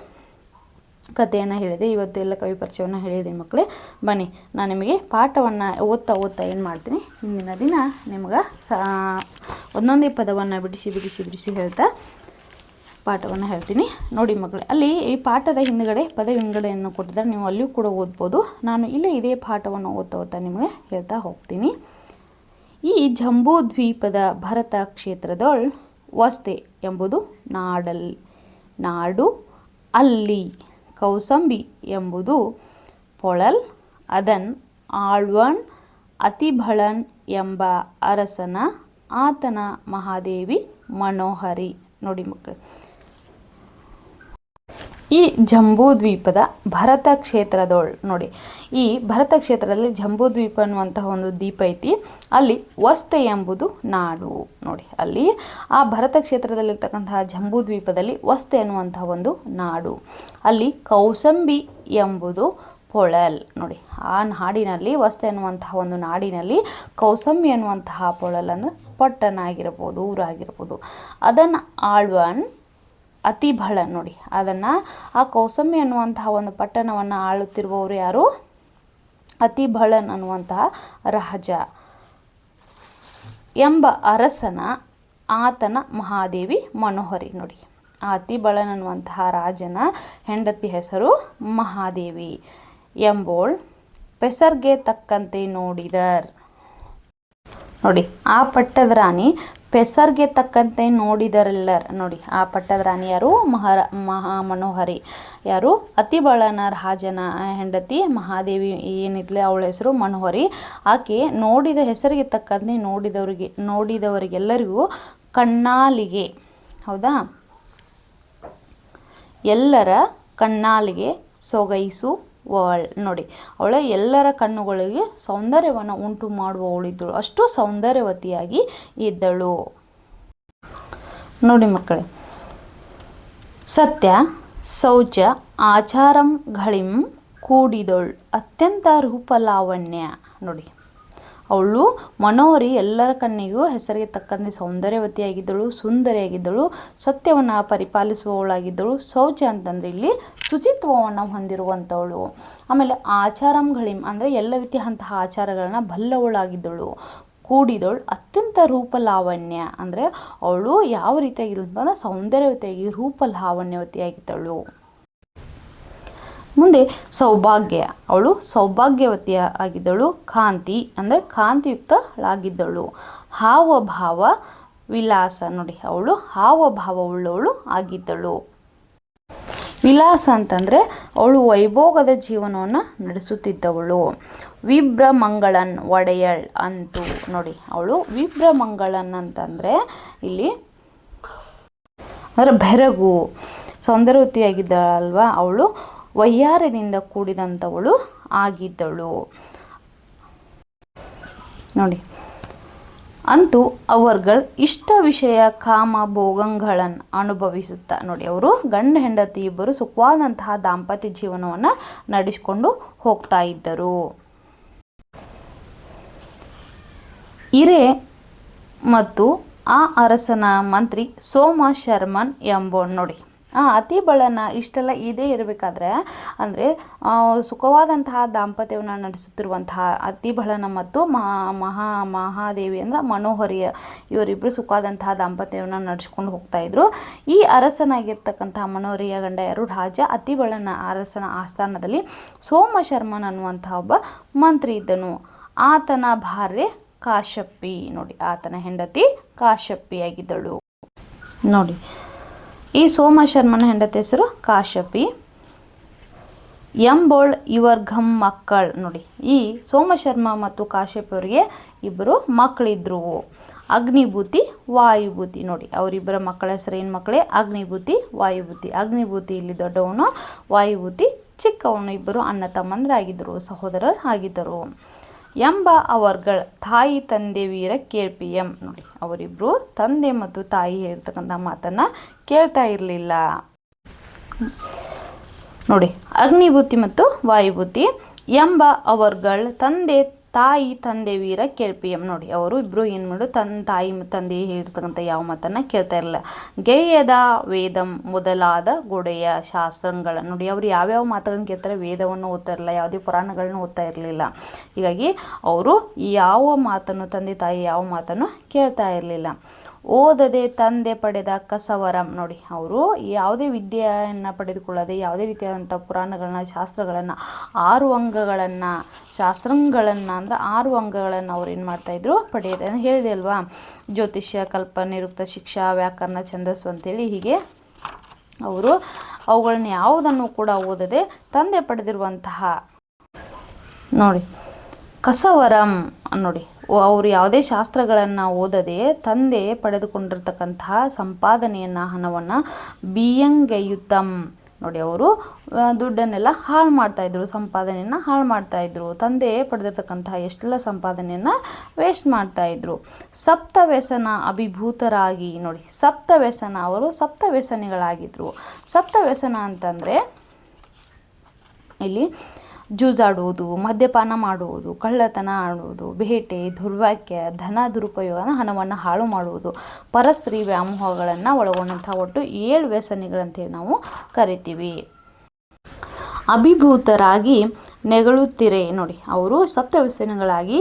[SPEAKER 1] ಕಥೆಯನ್ನು ಹೇಳಿದೆ. ಇವತ್ತು ಎಲ್ಲ ಕವಿ ಪರಿಚಯವನ್ನು ಹೇಳಿದ್ದೀನಿ ಮಕ್ಕಳೇ. ಬನ್ನಿ, ನಾನು ನಿಮಗೆ ಪಾಠವನ್ನು ಓದ್ತಾ ಏನು ಮಾಡ್ತೀನಿ, ಹಿಂದಿನ ದಿನ ನಿಮ್ಗೆ ಒಂದೊಂದೇ ಪದವನ್ನು ಬಿಡಿಸಿ ಹೇಳ್ತಾ ಪಾಠವನ್ನು ಹೇಳ್ತೀನಿ. ನೋಡಿ ಮಕ್ಕಳೇ, ಅಲ್ಲಿ ಈ ಪಾಠದ ಹಿಂದುಗಡೆ ಪದ ವಿಂಗಡೆಯನ್ನು ಕೊಟ್ಟಿದ್ದಾರೆ, ನೀವು ಅಲ್ಲಿಯೂ ಕೂಡ ಓದ್ಬೋದು. ನಾನು ಇಲ್ಲೇ ಇದೇ ಪಾಠವನ್ನು ಓದ್ತಾ ನಿಮಗೆ ಹೇಳ್ತಾ ಹೋಗ್ತೀನಿ. ಈ ಜಂಬೂ ದ್ವೀಪದ ಭರತ ಕ್ಷೇತ್ರದೊಳ್ ವಸ್ತೆ ಎಂಬುದು ನಾಡು, ಅಲ್ಲಿ ಕೌಸಂಬಿ ಎಂಬುದು ಪೊಳಲ್, ಅದನ್ ಆಳ್ವಣ್ ಅತಿಭಳನ್ ಎಂಬ ಅರಸನ, ಆತನ ಮಹಾದೇವಿ ಮನೋಹರಿ. ನೋಡಿ ಮಕ್ಕಳು, ಈ ಜಂಬೂ ದ್ವೀಪದ ಭರತ ಕ್ಷೇತ್ರದೊಳ್, ನೋಡಿ ಈ ಭರತ ಕ್ಷೇತ್ರದಲ್ಲಿ ಜಂಬೂ ದ್ವೀಪ ಅನ್ನುವಂತಹ ಒಂದು ದ್ವೀಪ ಐತಿ, ಅಲ್ಲಿ ವಸ್ತೆ ಎಂಬುದು ನಾಡು. ನೋಡಿ ಅಲ್ಲಿ ಆ ಭರತ ಕ್ಷೇತ್ರದಲ್ಲಿರ್ತಕ್ಕಂತಹ ಜಂಬೂ ದ್ವೀಪದಲ್ಲಿ ವಸ್ತೆ ಅನ್ನುವಂತಹ ಒಂದು ನಾಡು, ಅಲ್ಲಿ ಕೌಸಂಬಿ ಎಂಬುದು ಪೊಳಲ್. ನೋಡಿ ಆ ನಾಡಿನಲ್ಲಿ, ವಸ್ತೆ ಅನ್ನುವಂತಹ ಒಂದು ನಾಡಿನಲ್ಲಿ ಕೌಸಂಬಿ ಅನ್ನುವಂತಹ ಪೊಳಲ್ ಅಂದರೆ ಪಟ್ಟಣ ಆಗಿರ್ಬೋದು, ಊರಾಗಿರ್ಬೋದು. ಅದನ್ನು ಆಳ್ವನ್ ಅತಿಭಳ. ನೋಡಿ ಅದನ್ನು, ಆ ಕೌಸಂಬಿ ಅನ್ನುವಂತಹ ಒಂದು ಪಟ್ಟಣವನ್ನು ಆಳುತ್ತಿರುವವರು ಯಾರು, ಅತಿಭಳನ್ ಅನ್ನುವಂತಹ ರಾಜ ಎಂಬ ಅರಸನ, ಆತನ ಮಹಾದೇವಿ ಮನೋಹರಿ. ನೋಡಿ ಆ ಅತಿಭಳನ್ ಅನ್ನುವಂತಹ ರಾಜನ ಹೆಂಡತಿ ಹೆಸರು ಮಹಾದೇವಿ ಎಂಬೋಳ್ ಪೆಸರ್ಗೆ ತಕ್ಕಂತೆ ನೋಡಿದರ್. ನೋಡಿ ಆ ಪಟ್ಟದ ರಾಣಿ ಪೆಸರ್ಗೆ ತಕ್ಕಂತೆ ನೋಡಿದರೆಲ್ಲರ್. ನೋಡಿ ಆ ಪಟ್ಟದ ರಾಣಿ ಯಾರು, ಮನೋಹರಿ. ಯಾರು, ಅತಿಬಳನ ರಾಜನ ಹೆಂಡತಿ ಮಹಾದೇವಿ ಏನಿದ್ಲೆ ಅವಳ ಹೆಸರು ಮನೋಹರಿ. ಆಕೆ ನೋಡಿದ ಹೆಸರಿಗೆ ತಕ್ಕಂತೆ ನೋಡಿದವರಿಗೆಲ್ಲರಿಗೂ ಕಣ್ಣಾಲಿಗೆ, ಹೌದಾ, ಎಲ್ಲರ ಕಣ್ಣಾಲಿಗೆ ಸೊಗೈಸು ನೋಡಿ ಅವಳ ಎಲ್ಲರ ಕಣ್ಣುಗಳಿಗೆ ಸೌಂದರ್ಯವನ್ನು ಉಂಟು ಮಾಡುವವಳಿದ್ದಳು, ಅಷ್ಟು ಸೌಂದರ್ಯವತಿಯಾಗಿ ಇದ್ದಳು. ನೋಡಿ ಮಕ್ಕಳೇ, ಸತ್ಯ ಶೌಚ ಆಚಾರಂಗಳಿಂ ಕೂಡಿದಳು ಅತ್ಯಂತ ರೂಪಲಾವಣ್ಯ. ನೋಡಿ ಅವಳು ಮನೋಹರಿ ಎಲ್ಲರ ಕಣ್ಣಿಗೂ ಹೆಸರಿಗೆ ತಕ್ಕಂತೆ ಸೌಂದರ್ಯವತಿಯಾಗಿದ್ದಳು, ಸುಂದರಿಯಾಗಿದ್ದಳು, ಸತ್ಯವನ್ನು ಪರಿಪಾಲಿಸುವವಳಾಗಿದ್ದಳು. ಶೌಚ ಅಂತಂದರೆ ಇಲ್ಲಿ ಶುಚಿತ್ವವನ್ನು ಹೊಂದಿರುವಂಥವಳು. ಆಮೇಲೆ ಆಚಾರಂಗಳಿಂ ಅಂದರೆ ಎಲ್ಲ ರೀತಿಯಂತಹ ಆಚಾರಗಳನ್ನ ಬಲ್ಲವಳಾಗಿದ್ದಳು. ಕೂಡಿದಳು ಅತ್ಯಂತ ರೂಪಲಾವಣ್ಯ ಅಂದರೆ ಅವಳು ಯಾವ ರೀತಿಯಾಗಿದ್ದಳು, ಸೌಂದರ್ಯವತಿಯಾಗಿ ರೂಪಲಾವಣ್ಯವತಿಯಾಗಿದ್ದಳು. ಮುಂದೆ ಸೌಭಾಗ್ಯ, ಅವಳು ಸೌಭಾಗ್ಯವತಿಯ ಆಗಿದ್ದಳು. ಕಾಂತಿ ಅಂದರೆ ಕಾಂತಿಯುಕ್ತಳಾಗಿದ್ದಳು. ಹಾವಭಾವ ವಿಲಾಸ, ನೋಡಿ ಅವಳು ಹಾವಭಾವವುಳ್ಳವಳು ಆಗಿದ್ದಳು. ವಿಲಾಸ ಅಂತಂದರೆ ಅವಳು ವೈಭೋಗದ ಜೀವನವನ್ನು ನಡೆಸುತ್ತಿದ್ದವಳು. ವಿಭ್ರಮಂಗಳನ್ ಒಡೆಯಳ್ ಅಂತು. ನೋಡಿ ಅವಳು ವಿಭ್ರಮಂಗಳನ್ ಅಂತಂದರೆ ಇಲ್ಲಿ ಅಂದರೆ ಬೆರಗು, ಸೌಂದರ್ಯವತಿಯಾಗಿದ್ದಳಲ್ವ, ಅವಳು ವಯ್ಯಾರದಿಂದ ಕೂಡಿದಂಥವಳು ಆಗಿದ್ದಳು. ನೋಡಿ ಅಂತೂ ಅವರ್ಗಳು ಇಷ್ಟ ವಿಷಯ ಕಾಮ ಭೋಗಗಳನ್ನು ಅನುಭವಿಸುತ್ತಾ, ನೋಡಿ ಅವರು ಗಂಡ ಹೆಂಡತಿ ಇಬ್ಬರು ಸುಖವಾದಂತಹ ದಾಂಪತ್ಯ ಜೀವನವನ್ನು ನಡೆಸಿಕೊಂಡು ಹೋಗ್ತಾ ಇದ್ದರು. ಇರೆ ಮತ್ತು ಆ ಅರಸನ ಮಂತ್ರಿ ಸೋಮ ಶರ್ಮನ್ ಎಂಬ. ನೋಡಿ ಆ ಅತಿಬಳನ ಇಷ್ಟೆಲ್ಲ ಇದೇ ಇರಬೇಕಾದ್ರೆ ಅಂದರೆ ಸುಖವಾದಂತಹ ದಾಂಪತ್ಯವನ್ನು ನಡೆಸುತ್ತಿರುವಂತಹ ಅತಿಬಳನ ಮತ್ತು ಮಹಾದೇವಿ ಅಂದರೆ ಮನೋಹರಿಯ ಇವರಿಬ್ಬರು ಸುಖವಾದಂತಹ ದಾಂಪತ್ಯವನ್ನು ನಡೆಸ್ಕೊಂಡು ಹೋಗ್ತಾ ಇದ್ರು. ಈ ಅರಸನಾಗಿರ್ತಕ್ಕಂತಹ ಮನೋಹರಿಯ ಗಂಡ ಯಾರು, ರಾಜ ಅತಿಬಳನ ಅರಸನ ಆಸ್ಥಾನದಲ್ಲಿ ಸೋಮ ಶರ್ಮನ್ ಅನ್ನುವಂತಹ ಒಬ್ಬ ಮಂತ್ರಿ ಇದ್ದನು. ಆತನ ಭಾರ್ಯೆ ಕಾಶ್ಯಪಿ. ನೋಡಿ ಆತನ ಹೆಂಡತಿ ಕಾಶ್ಯಪಿಯಾಗಿದ್ದಳು. ನೋಡಿ ಈ ಸೋಮ ಶರ್ಮನ ಹೆಂಡತಿ ಹೆಸರು ಕಾಶ್ಯಪಿ. ಎಂಬೋಳ್ ಇವರ್ಗಂ ಮಕ್ಕಳು ನೋಡಿ. ಈ ಸೋಮಶರ್ಮ ಮತ್ತು ಕಾಶ್ಯಪ್ ಅವರಿಗೆ ಇಬ್ಬರು ಮಕ್ಕಳಿದ್ರು. ಅಗ್ನಿಭೂತಿ ವಾಯುಭೂತಿ ನೋಡಿ, ಅವರಿಬ್ಬರ ಮಕ್ಕಳ ಹೆಸರು ಏನು ಮಕ್ಕಳೇ? ಅಗ್ನಿಭೂತಿ ವಾಯುಭೂತಿ. ಅಗ್ನಿಭೂತಿ ಇಲ್ಲಿ ದೊಡ್ಡವನು, ವಾಯುಭೂತಿ ಚಿಕ್ಕವನು. ಇಬ್ಬರು ಅಣ್ಣ ತಮ್ಮಂದರಾಗಿದ್ದರು, ಸಹೋದರರು ಆಗಿದ್ದರು. ಎಂಬ ಅವರ್ಗಳ ತಾಯಿ ತಂದೆ ವೀರ ಕೇಳ್ಪಿಯಂ ನೋಡಿ, ಅವರಿಬ್ಬರು ತಂದೆ ಮತ್ತು ತಾಯಿ ಹೇಳ್ತಕ್ಕಂಥ ಮಾತನ್ನು ಕೇಳ್ತಾ ಇರಲಿಲ್ಲ ನೋಡಿ. ಅಗ್ನಿಭೂತಿ ಮತ್ತು ವಾಯುಭೂತಿ. ಎಂಬ ಅವರ್ಗಳ ತಾಯಿ ತಂದೆ ವೀರ ಕೇಳ್ಪಿಯಂ ನೋಡಿ, ಅವರು ಇಬ್ಬರು ಏನು ಮಾಡು ತಾಯಿ ತಂದೆ ಹೇಳ್ತಕ್ಕಂಥ ಯಾವ ಮಾತನ್ನು ಕೇಳ್ತಾ ಇರಲಿಲ್ಲ. ಗೇಯದ ವೇದಂ ಮೊದಲಾದ ಗೊಡೆಯ ಶಾಸ್ತ್ರಗಳನ್ನು ನೋಡಿ, ಅವರು ಯಾವ್ಯಾವ ಮಾತುಗಳನ್ನು ಕೇಳ್ತಾರೆ? ವೇದವನ್ನು ಓದ್ತಾ ಇರಲಿಲ್ಲ, ಯಾವುದೇ ಪುರಾಣಗಳನ್ನು ಓದ್ತಾ ಇರಲಿಲ್ಲ. ಹೀಗಾಗಿ ಅವರು ಯಾವ ಮಾತನ್ನು, ತಂದೆ ತಾಯಿ ಯಾವ ಮಾತನ್ನು ಕೇಳ್ತಾ ಇರಲಿಲ್ಲ. ಓದದೆ ತಂದೆ ಪಡೆದ ಕಸವರಂ ನೋಡಿ, ಅವರು ಯಾವುದೇ ವಿದ್ಯೆಯನ್ನು ಪಡೆದುಕೊಳ್ಳದೆ ಯಾವುದೇ ರೀತಿಯಾದಂಥ ಪುರಾಣಗಳನ್ನ, ಶಾಸ್ತ್ರಗಳನ್ನು, 6 ಅಂಗಗಳನ್ನು, ಶಾಸ್ತ್ರಗಳನ್ನು ಅಂದರೆ 6 ಅಂಗಗಳನ್ನು ಅವ್ರು ಏನು ಮಾಡ್ತಾಯಿದ್ರು? ಪಡೆಯೋದು ಹೇಳಿದೆ ಅಲ್ವಾ? ಜ್ಯೋತಿಷ್ಯ, ಕಲ್ಪ, ನಿರುಕ್ತ, ಶಿಕ್ಷಾ, ವ್ಯಾಕರಣ, ಛಂದಸ್ಸು ಅಂತೇಳಿ ಹೀಗೆ ಅವರು ಅವುಗಳನ್ನ ಯಾವುದನ್ನು ಕೂಡ ಓದದೆ ತಂದೆ ಪಡೆದಿರುವಂತಹ ನೋಡಿ ಕಸವರಂ ನೋಡಿ, ಅವರು ಯಾವುದೇ ಶಾಸ್ತ್ರಗಳನ್ನು ಓದದೆ ತಂದೆ ಪಡೆದುಕೊಂಡಿರ್ತಕ್ಕಂತಹ ಸಂಪಾದನೆಯನ್ನು, ಹಣವನ್ನು ಬಿಯಂಗಯುತಂ ನೋಡಿ, ಅವರು ದುಡ್ಡನ್ನೆಲ್ಲ ಹಾಳು ಮಾಡ್ತಾಯಿದ್ರು, ಸಂಪಾದನೆಯನ್ನು ಹಾಳು ಮಾಡ್ತಾಯಿದ್ರು. ತಂದೆ ಪಡೆದಿರ್ತಕ್ಕಂತಹ ಎಷ್ಟೆಲ್ಲ ಸಂಪಾದನೆಯನ್ನು ವೇಸ್ಟ್ ಮಾಡ್ತಾಯಿದ್ರು. ಸಪ್ತವ್ಯಸನ ಅಭಿಭೂತರಾಗಿ ನೋಡಿ, ಸಪ್ತವ್ಯಸನ, ಅವರು ಸಪ್ತವ್ಯಸನಿಗಳಾಗಿದ್ದರು. ಸಪ್ತವ್ಯಸನ ಅಂತಂದರೆ ಇಲ್ಲಿ ಜೂಜಾಡುವುದು, ಮದ್ಯಪಾನ ಮಾಡುವುದು, ಕಳ್ಳತನ ಆಡುವುದು, ಬೇಟೆ, ದುರ್ವಾಕ್ಯ, ಧನ ದುರುಪಯೋಗ, ಹಣವನ್ನು ಹಾಳು ಮಾಡುವುದು, ಪರಸ್ತ್ರೀ ವ್ಯಾಮೋಹಗಳನ್ನು ಒಳಗೊಂಡಂಥ ಒಟ್ಟು 7 ವ್ಯಸನಿಗಳಂತೇಳಿ ನಾವು ಕರಿತೀವಿ. ಅಭಿಭೂತರಾಗಿ ನೆಗಳುತ್ತಿರೆ ನೋಡಿ, ಅವರು ಸಪ್ತವ್ಯಸನಿಗಳಾಗಿ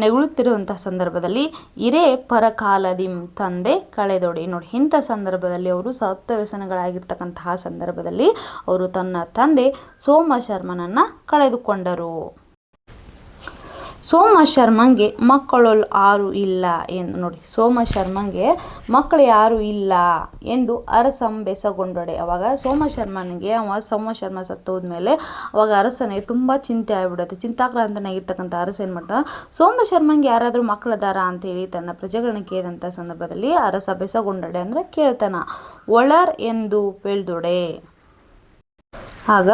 [SPEAKER 1] ನೆಗಳುತ್ತಿರುವಂಥ ಸಂದರ್ಭದಲ್ಲಿ ಇರೇ ಪರಕಾಲದಿಂ ತಂದೆ ಕಳೆದೊಡಿ ನೋಡಿ, ಇಂಥ ಸಂದರ್ಭದಲ್ಲಿ ಅವರು ಸಪ್ತವ್ಯಸನಿಗಳಾಗಿರ್ತಕ್ಕಂತಹ ಸಂದರ್ಭದಲ್ಲಿ ಅವರು ತನ್ನ ತಂದೆ ಸೋಮಶರ್ಮನನ್ನು ಕಳೆದುಕೊಂಡರು. ಸೋಮಶರ್ಮಂಗೆ ಮಕ್ಕಳು 6 ಇಲ್ಲ ಎಂದು ನೋಡಿ, ಸೋಮಶರ್ಮಂಗೆ ಮಕ್ಕಳು ಯಾರು ಇಲ್ಲ ಎಂದು ಅರಸಂ ಬೆಸಗೊಂಡೊಡೆ. ಅವಾಗ ಸೋಮಶರ್ಮನಿಗೆ ಸೋಮಶರ್ಮ ಸತ್ತೋದ್ಮೇಲೆ ಅವಾಗ ಅರಸನಿಗೆ ತುಂಬ ಚಿಂತೆ ಆಗಿಬಿಡುತ್ತೆ. ಚಿಂತಾಕ್ರಾಂತನಾಗಿರ್ತಕ್ಕಂಥ ಅರಸ ಏನು ಮಾಡ್ತಾನೆ? ಸೋಮಶರ್ಮಂಗೆ ಯಾರಾದರೂ ಮಕ್ಕಳದಾರ ಅಂತೇಳಿ ತನ್ನ ಪ್ರಜೆಗಳನ್ನ ಕೇಳಿದಂಥ ಸಂದರ್ಭದಲ್ಲಿ ಅರಸ ಬೆಸಗೊಂಡೊಡೆ ಅಂದರೆ ಕೇಳ್ತಾನ. ಒಳರ್ ಎಂದು ಪೇಳ್ದೊಡೆ. ಆಗ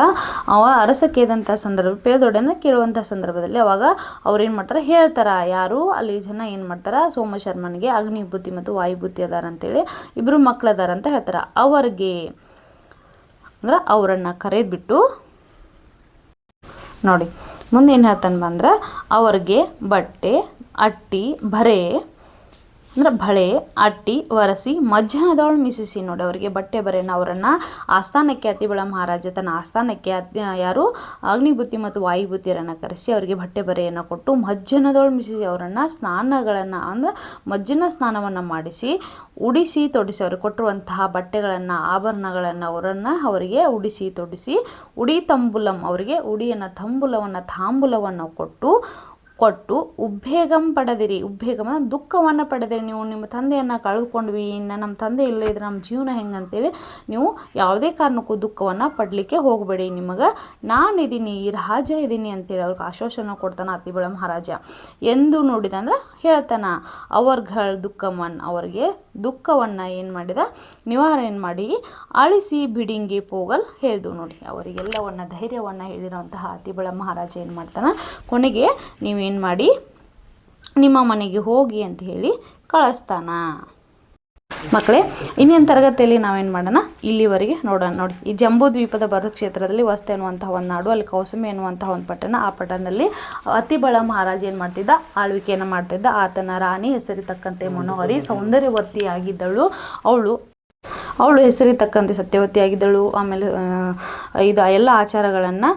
[SPEAKER 1] ಅವ ಅರಸ ಕೇಳಿದಂಥ ಸಂದರ್ಭ, ಪೇಳ್ದೊಡೆನ ಕೇಳುವಂಥ ಸಂದರ್ಭದಲ್ಲಿ ಅವಾಗ ಅವ್ರೇನು ಮಾಡ್ತಾರೆ? ಹೇಳ್ತಾರೆ. ಯಾರು ಅಲ್ಲಿ ಜನ ಏನು ಮಾಡ್ತಾರೆ? ಸೋಮಶರ್ಮನಿಗೆ ಅಗ್ನಿಭೂತಿ ಮತ್ತು ವಾಯುಭೂತಿ ಅದಾರ ಅಂತೇಳಿ ಇಬ್ಬರು ಮಕ್ಕಳದಾರ ಅಂತ ಹೇಳ್ತಾರೆ. ಅವ್ರಿಗೆ ಅಂದ್ರೆ ಅವರನ್ನು ಕರೆದ್ಬಿಟ್ಟು ನೋಡಿ ಮುಂದೆ ಏನು ಹೇಳ್ತಾನೆ ಬಂದ್ರೆ, ಅವ್ರಿಗೆ ಬಟ್ಟೆ, ಅಟ್ಟಿ, ಬರೆ ಅಂದ್ರೆ ಬಳೆ, ಅಟ್ಟಿ, ಒರೆಸಿ ಮಧ್ಯಾಹ್ನದವಳು ಮಿಸಿಸಿ ನೋಡಿ, ಅವರಿಗೆ ಬಟ್ಟೆ ಬರೆನ ಅವರನ್ನು ಆಸ್ಥಾನಕ್ಕೆ ಅತಿಬಳ ಮಹಾರಾಜ ತನ್ನ ಆಸ್ಥಾನಕ್ಕೆ ಯಾರು ಅಗ್ನಿಭೂತಿ ಮತ್ತು ವಾಯುಭೂತಿಯರನ್ನು ಕರೆಸಿ ಅವರಿಗೆ ಬಟ್ಟೆ ಬರೆಯನ್ನು ಕೊಟ್ಟು ಮಧ್ಯಾಹ್ನದವಳು ಮಿಸಿಸಿ ಅವರನ್ನು ಸ್ನಾನಗಳನ್ನು ಅಂದರೆ ಮಜ್ಜನ ಸ್ನಾನವನ್ನು ಮಾಡಿಸಿ ಉಡಿಸಿ ತೊಡಿಸಿ ಅವ್ರಿಗೆ ಕೊಟ್ಟಿರುವಂತಹ ಬಟ್ಟೆಗಳನ್ನು, ಆಭರಣಗಳನ್ನು ಅವರಿಗೆ ಉಡಿಸಿ ತೊಡಿಸಿ ಉಡಿ ತಂಬುಲಂ ಅವರಿಗೆ ಉಡಿಯನ್ನು, ತಾಂಬೂಲವನ್ನು ಕೊಟ್ಟು ಉದ್ವೇಗಂ ಪಡೆದಿರಿ. ಉದ್ವೇಗಮ ದುಃಖವನ್ನು ಪಡೆದಿರಿ. ನೀವು ನಿಮ್ಮ ತಂದೆಯನ್ನು ಕಳೆದುಕೊಂಡ್ವಿ, ಇನ್ನು ನಮ್ಮ ತಂದೆ ಇಲ್ಲ ಇದ್ರೆ ನಮ್ಮ ಜೀವನ ಹೆಂಗಂತೇಳಿ ನೀವು ಯಾವುದೇ ಕಾರಣಕ್ಕೂ ದುಃಖವನ್ನು ಪಡಲಿಕ್ಕೆ ಹೋಗಬೇಡಿ. ನಿಮಗೆ ನಾನಿದ್ದೀನಿ, ಈ ರಾಜ ಇದ್ದೀನಿ ಅಂತೇಳಿ ಅವ್ರಿಗೆ ಆಶ್ವಾಸನ ಕೊಡ್ತಾನೆ ಅತಿಬಳ ಮಹಾರಾಜ. ಎಂದು ನೋಡಿದ ಅಂದ್ರೆ ಹೇಳ್ತಾನ, ಅವರ್ಗಳ ದುಃಖಮನ್ ಅವರಿಗೆ ದುಃಖವನ್ನು ಏನು ಮಾಡಿದ? ನಿವಾರಣೆ ಮಾಡಿ ಅಳಿಸಿ ಬಿಡಿಂಗಿ ಪೋಗಲ್ ಹೇಳ್ದು ನೋಡಿ, ಅವರಿಗೆಲ್ಲವನ್ನು ಧೈರ್ಯವನ್ನು ಹೇಳಿರುವಂತಹ ಅತಿಬಳ ಮಹಾರಾಜ ಏನು ಮಾಡ್ತಾನೆ? ಕೊನೆಗೆ ನೀವೇನು ಮಾಡಿ ನಿಮ್ಮ ಮನೆಗೆ ಹೋಗಿ ಅಂತ ಹೇಳಿ ಕಳಿಸ್ತಾನ. ಮಕ್ಕಳೇ, ಇನ್ನೇನು ತರಗತಿಯಲ್ಲಿ ನಾವೇನು ಮಾಡೋಣ? ಇಲ್ಲಿವರೆಗೆ ನೋಡೋಣ. ನೋಡಿ, ಈ ಜಂಬೂ ದ್ವೀಪದ ಬರಕ್ಷೇತ್ರದಲ್ಲಿ ವಸ್ತು ಎನ್ನುವಂತಹ ಒಂದು ನಾಡು, ಅಲ್ಲಿ ಕೌಸಮಿ ಎನ್ನುವಂತಹ ಒಂದು ಪಟ್ಟಣ. ಆ ಪಟ್ಟಣದಲ್ಲಿ ಅತಿಬಳ ಮಹಾರಾಜ ಏನು ಮಾಡ್ತಿದ್ದ? ಆಳ್ವಿಕೆಯನ್ನು ಮಾಡ್ತಿದ್ದ. ಆತನ ರಾಣಿ ಹೆಸರಿತಕ್ಕಂತೆ ಮನೋಹರಿ ಸೌಂದರ್ಯವತಿಯಾಗಿದ್ದಳು. ಅವಳು ಹೆಸರಿತಕ್ಕಂತೆ ಸತ್ಯವತಿಯಾಗಿದ್ದಳು. ಆಮೇಲೆ ಎಲ್ಲ ಆಚಾರಗಳನ್ನು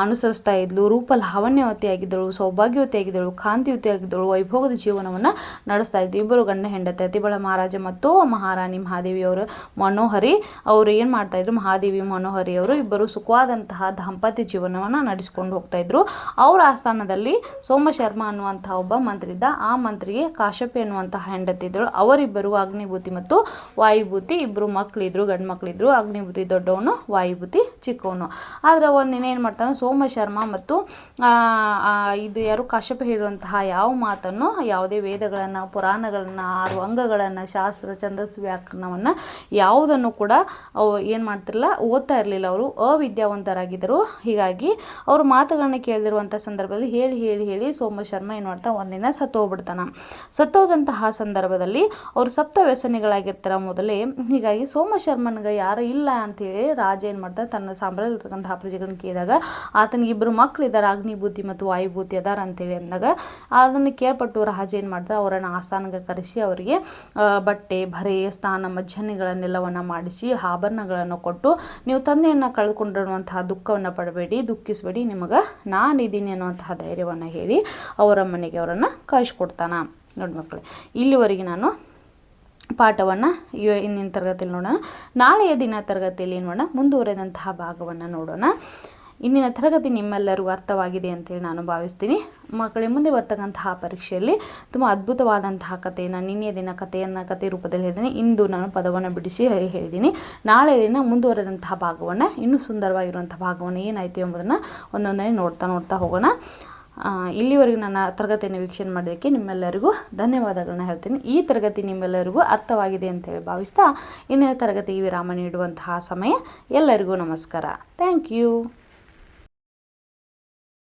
[SPEAKER 1] ಅನುಸರಿಸ್ತಾ ಇದ್ಳು. ರೂಪ ಲಾವಣ್ಯವತಿಯಾಗಿದ್ದಳು, ಸೌಭಾಗ್ಯವತಿಯಾಗಿದ್ದಳು, ಕಾಂತಿಯುತಿಯಾಗಿದ್ದಳು, ವೈಭೋಗದ ಜೀವನವನ್ನು ನಡೆಸ್ತಾ ಇದ್ಳು. ಇಬ್ಬರು ಗಂಡ ಹೆಂಡತಿ, ಅತಿಬಳ ಮಹಾರಾಜ ಮತ್ತು ಮಹಾರಾಣಿ ಮಹಾದೇವಿಯವರು. ಮನೋಹರಿ ಅವರು ಏನು ಮಾಡ್ತಾಯಿದ್ರು? ಮಹಾದೇವಿ ಮನೋಹರಿ ಅವರು ಇಬ್ಬರು ಸುಖವಾದಂತಹ ದಾಂಪತ್ಯ ಜೀವನವನ್ನು ನಡೆಸಿಕೊಂಡು ಹೋಗ್ತಾಯಿದ್ರು. ಅವರ ಆಸ್ಥಾನದಲ್ಲಿ ಸೋಮಶರ್ಮ ಅನ್ನುವಂಥ ಒಬ್ಬ ಮಂತ್ರಿ ಇದ್ದ. ಆ ಮಂತ್ರಿಗೆ ಕಾಶ್ಯಪಿ ಅನ್ನುವಂತಹ ಹೆಂಡತಿ ಇದ್ದಳು. ಅವರಿಬ್ಬರು ಅಗ್ನಿಭೂತಿ ಮತ್ತು ವಾಯುಭೂತಿ ಇಬ್ಬರು ಮಕ್ಕಳಿದ್ರು, ಗಂಡು ಮಕ್ಕಳಿದ್ರು. ಅಗ್ನಿಭೂತಿ ದೊಡ್ಡವನು, ವಾಯುಭೂತಿ ಚಿಕ್ಕವನು. ಆದರೆ ಒಂದಿನ ಏನು ಮಾಡ್ತಾನೆ, ಸೋಮಶರ್ಮ ಮತ್ತು ಇದು ಯಾರು ಕಾಶ್ಯಪ ಹೇಳುವಂತಹ ಯಾವ ಮಾತನ್ನು, ಯಾವುದೇ ವೇದಗಳನ್ನು, ಪುರಾಣಗಳನ್ನು, 6 ಅಂಗಗಳನ್ನು, ಶಾಸ್ತ್ರ, ಛಂದಸ್ಸು, ವ್ಯಾಕರಣವನ್ನು ಯಾವುದನ್ನು ಕೂಡ ಏನು ಮಾಡ್ತಿರಲಿಲ್ಲ, ಓದ್ತಾ ಇರಲಿಲ್ಲ. ಅವರು ಅವಿದ್ಯಾವಂತರಾಗಿದ್ದರು. ಹೀಗಾಗಿ ಅವರು ಮಾತುಗಳನ್ನ ಕೇಳದಿರುವಂಥ ಸಂದರ್ಭದಲ್ಲಿ ಹೇಳಿ ಹೇಳಿ ಹೇಳಿ ಸೋಮಶರ್ಮ ಏನು ಮಾಡ್ತಾ ಒಂದಿನ ಸತ್ತೋಗ್ಬಿಡ್ತಾನೆ. ಸತ್ತೋದಂತಹ ಸಂದರ್ಭದಲ್ಲಿ ಅವರು ಸಪ್ತ ವ್ಯಸನಿಗಳಾಗಿರ್ತಾರೆ ಮೊದಲೇ. ಹೀಗಾಗಿ ಸೋಮಶರ್ಮನಿಗೆ ಯಾರು ಇಲ್ಲ ಅಂಥೇಳಿ ರಾಜ ಏನು ಮಾಡ್ತಾರೆ, ತನ್ನ ಸಾಮ್ರಾಜ್ಯದಲ್ಲಿರ್ತಕ್ಕಂತಹ ಪ್ರಜೆಗಳನ್ನ ಕೇಳಿದಾಗ ಆತನಿಗೆ 2 ಮಕ್ಕಳಿದ್ದಾರೆ, ಅಗ್ನಿಭೂತಿ ಮತ್ತು ವಾಯುಭೂತಿ ಅದಾರ ಅಂತೇಳಿ ಅಂದಾಗ ಅದನ್ನು ಕೇಳ್ಪಟ್ಟು ರಾಜ ಏನು ಮಾಡ್ತಾರೆ, ಅವರನ್ನು ಆಸ್ಥಾನಕ್ಕೆ ಕರೆಸಿ ಅವರಿಗೆ ಬಟ್ಟೆ, ಬರೆ, ಸ್ನಾನ, ಮಜ್ಜನೆಗಳನ್ನೆಲ್ಲವನ್ನು ಮಾಡಿಸಿ ಆಭರಣಗಳನ್ನು ಕೊಟ್ಟು, ನೀವು ತಂದೆಯನ್ನು ಕಳ್ಕೊಂಡಿರುವಂತಹ ದುಃಖವನ್ನು ಪಡಬೇಡಿ, ದುಃಖಿಸಬೇಡಿ, ನಿಮಗೆ ನಾನಿದ್ದೀನಿ ಅನ್ನುವಂತಹ ಧೈರ್ಯವನ್ನು ಹೇಳಿ ಅವರ ಮನೆಗೆ ಅವರನ್ನು ಕಳಿಸ್ಕೊಡ್ತಾನೆ. ನೋಡಿ ಮಕ್ಕಳೇ, ಇಲ್ಲಿವರೆಗೆ ನಾನು ಪಾಠವನ್ನು ಇಂದಿನ ತರಗತಿಯಲ್ಲಿ ನೋಡೋಣ. ನಾಳೆಯ ದಿನ ತರಗತಿಯಲ್ಲಿ ಏನು ಮಾಡೋಣ, ಮುಂದುವರೆದಂತಹ ಭಾಗವನ್ನು ನೋಡೋಣ. ಇಂದಿನ ತರಗತಿ ನಿಮ್ಮೆಲ್ಲರಿಗೂ ಅರ್ಥವಾಗಿದೆ ಅಂತೇಳಿ ನಾನು ಭಾವಿಸ್ತೀನಿ. ಮಕ್ಕಳೇ, ಮುಂದೆ ಬರ್ತಕ್ಕಂತಹ ಪರೀಕ್ಷೆಯಲ್ಲಿ ತುಂಬ ಅದ್ಭುತವಾದಂತಹ ಕಥೆಯನ್ನು, ನಿನ್ನೆಯ ದಿನ ಕಥೆ ರೂಪದಲ್ಲಿ ಹೇಳಿದ್ದೀನಿ. ಇಂದು ನಾನು ಪದವನ್ನು ಬಿಡಿಸಿ ಹೇಳಿದ್ದೀನಿ. ನಾಳೆ ದಿನ ಮುಂದುವರೆದಂತಹ ಭಾಗವನ್ನು, ಇನ್ನೂ ಸುಂದರವಾಗಿರುವಂಥ ಭಾಗವನ್ನು ಏನಾಯಿತು ಎಂಬುದನ್ನು ಒಂದೊಂದೇ ನೋಡ್ತಾ ಹೋಗೋಣ. ಇಲ್ಲಿವರೆಗೂ ನನ್ನ ತರಗತಿಯನ್ನು ವೀಕ್ಷಣೆ ಮಾಡೋದಕ್ಕೆ ನಿಮ್ಮೆಲ್ಲರಿಗೂ ಧನ್ಯವಾದಗಳನ್ನ ಹೇಳ್ತೀನಿ. ಈ ತರಗತಿ ನಿಮ್ಮೆಲ್ಲರಿಗೂ ಅರ್ಥವಾಗಿದೆ ಅಂತೇಳಿ ಭಾವಿಸ್ತಾ ಇಂದಿನ ತರಗತಿಗೆ ವಿರಾಮ ನೀಡುವಂತಹ ಸಮಯ. ಎಲ್ಲರಿಗೂ ನಮಸ್ಕಾರ. Thank you.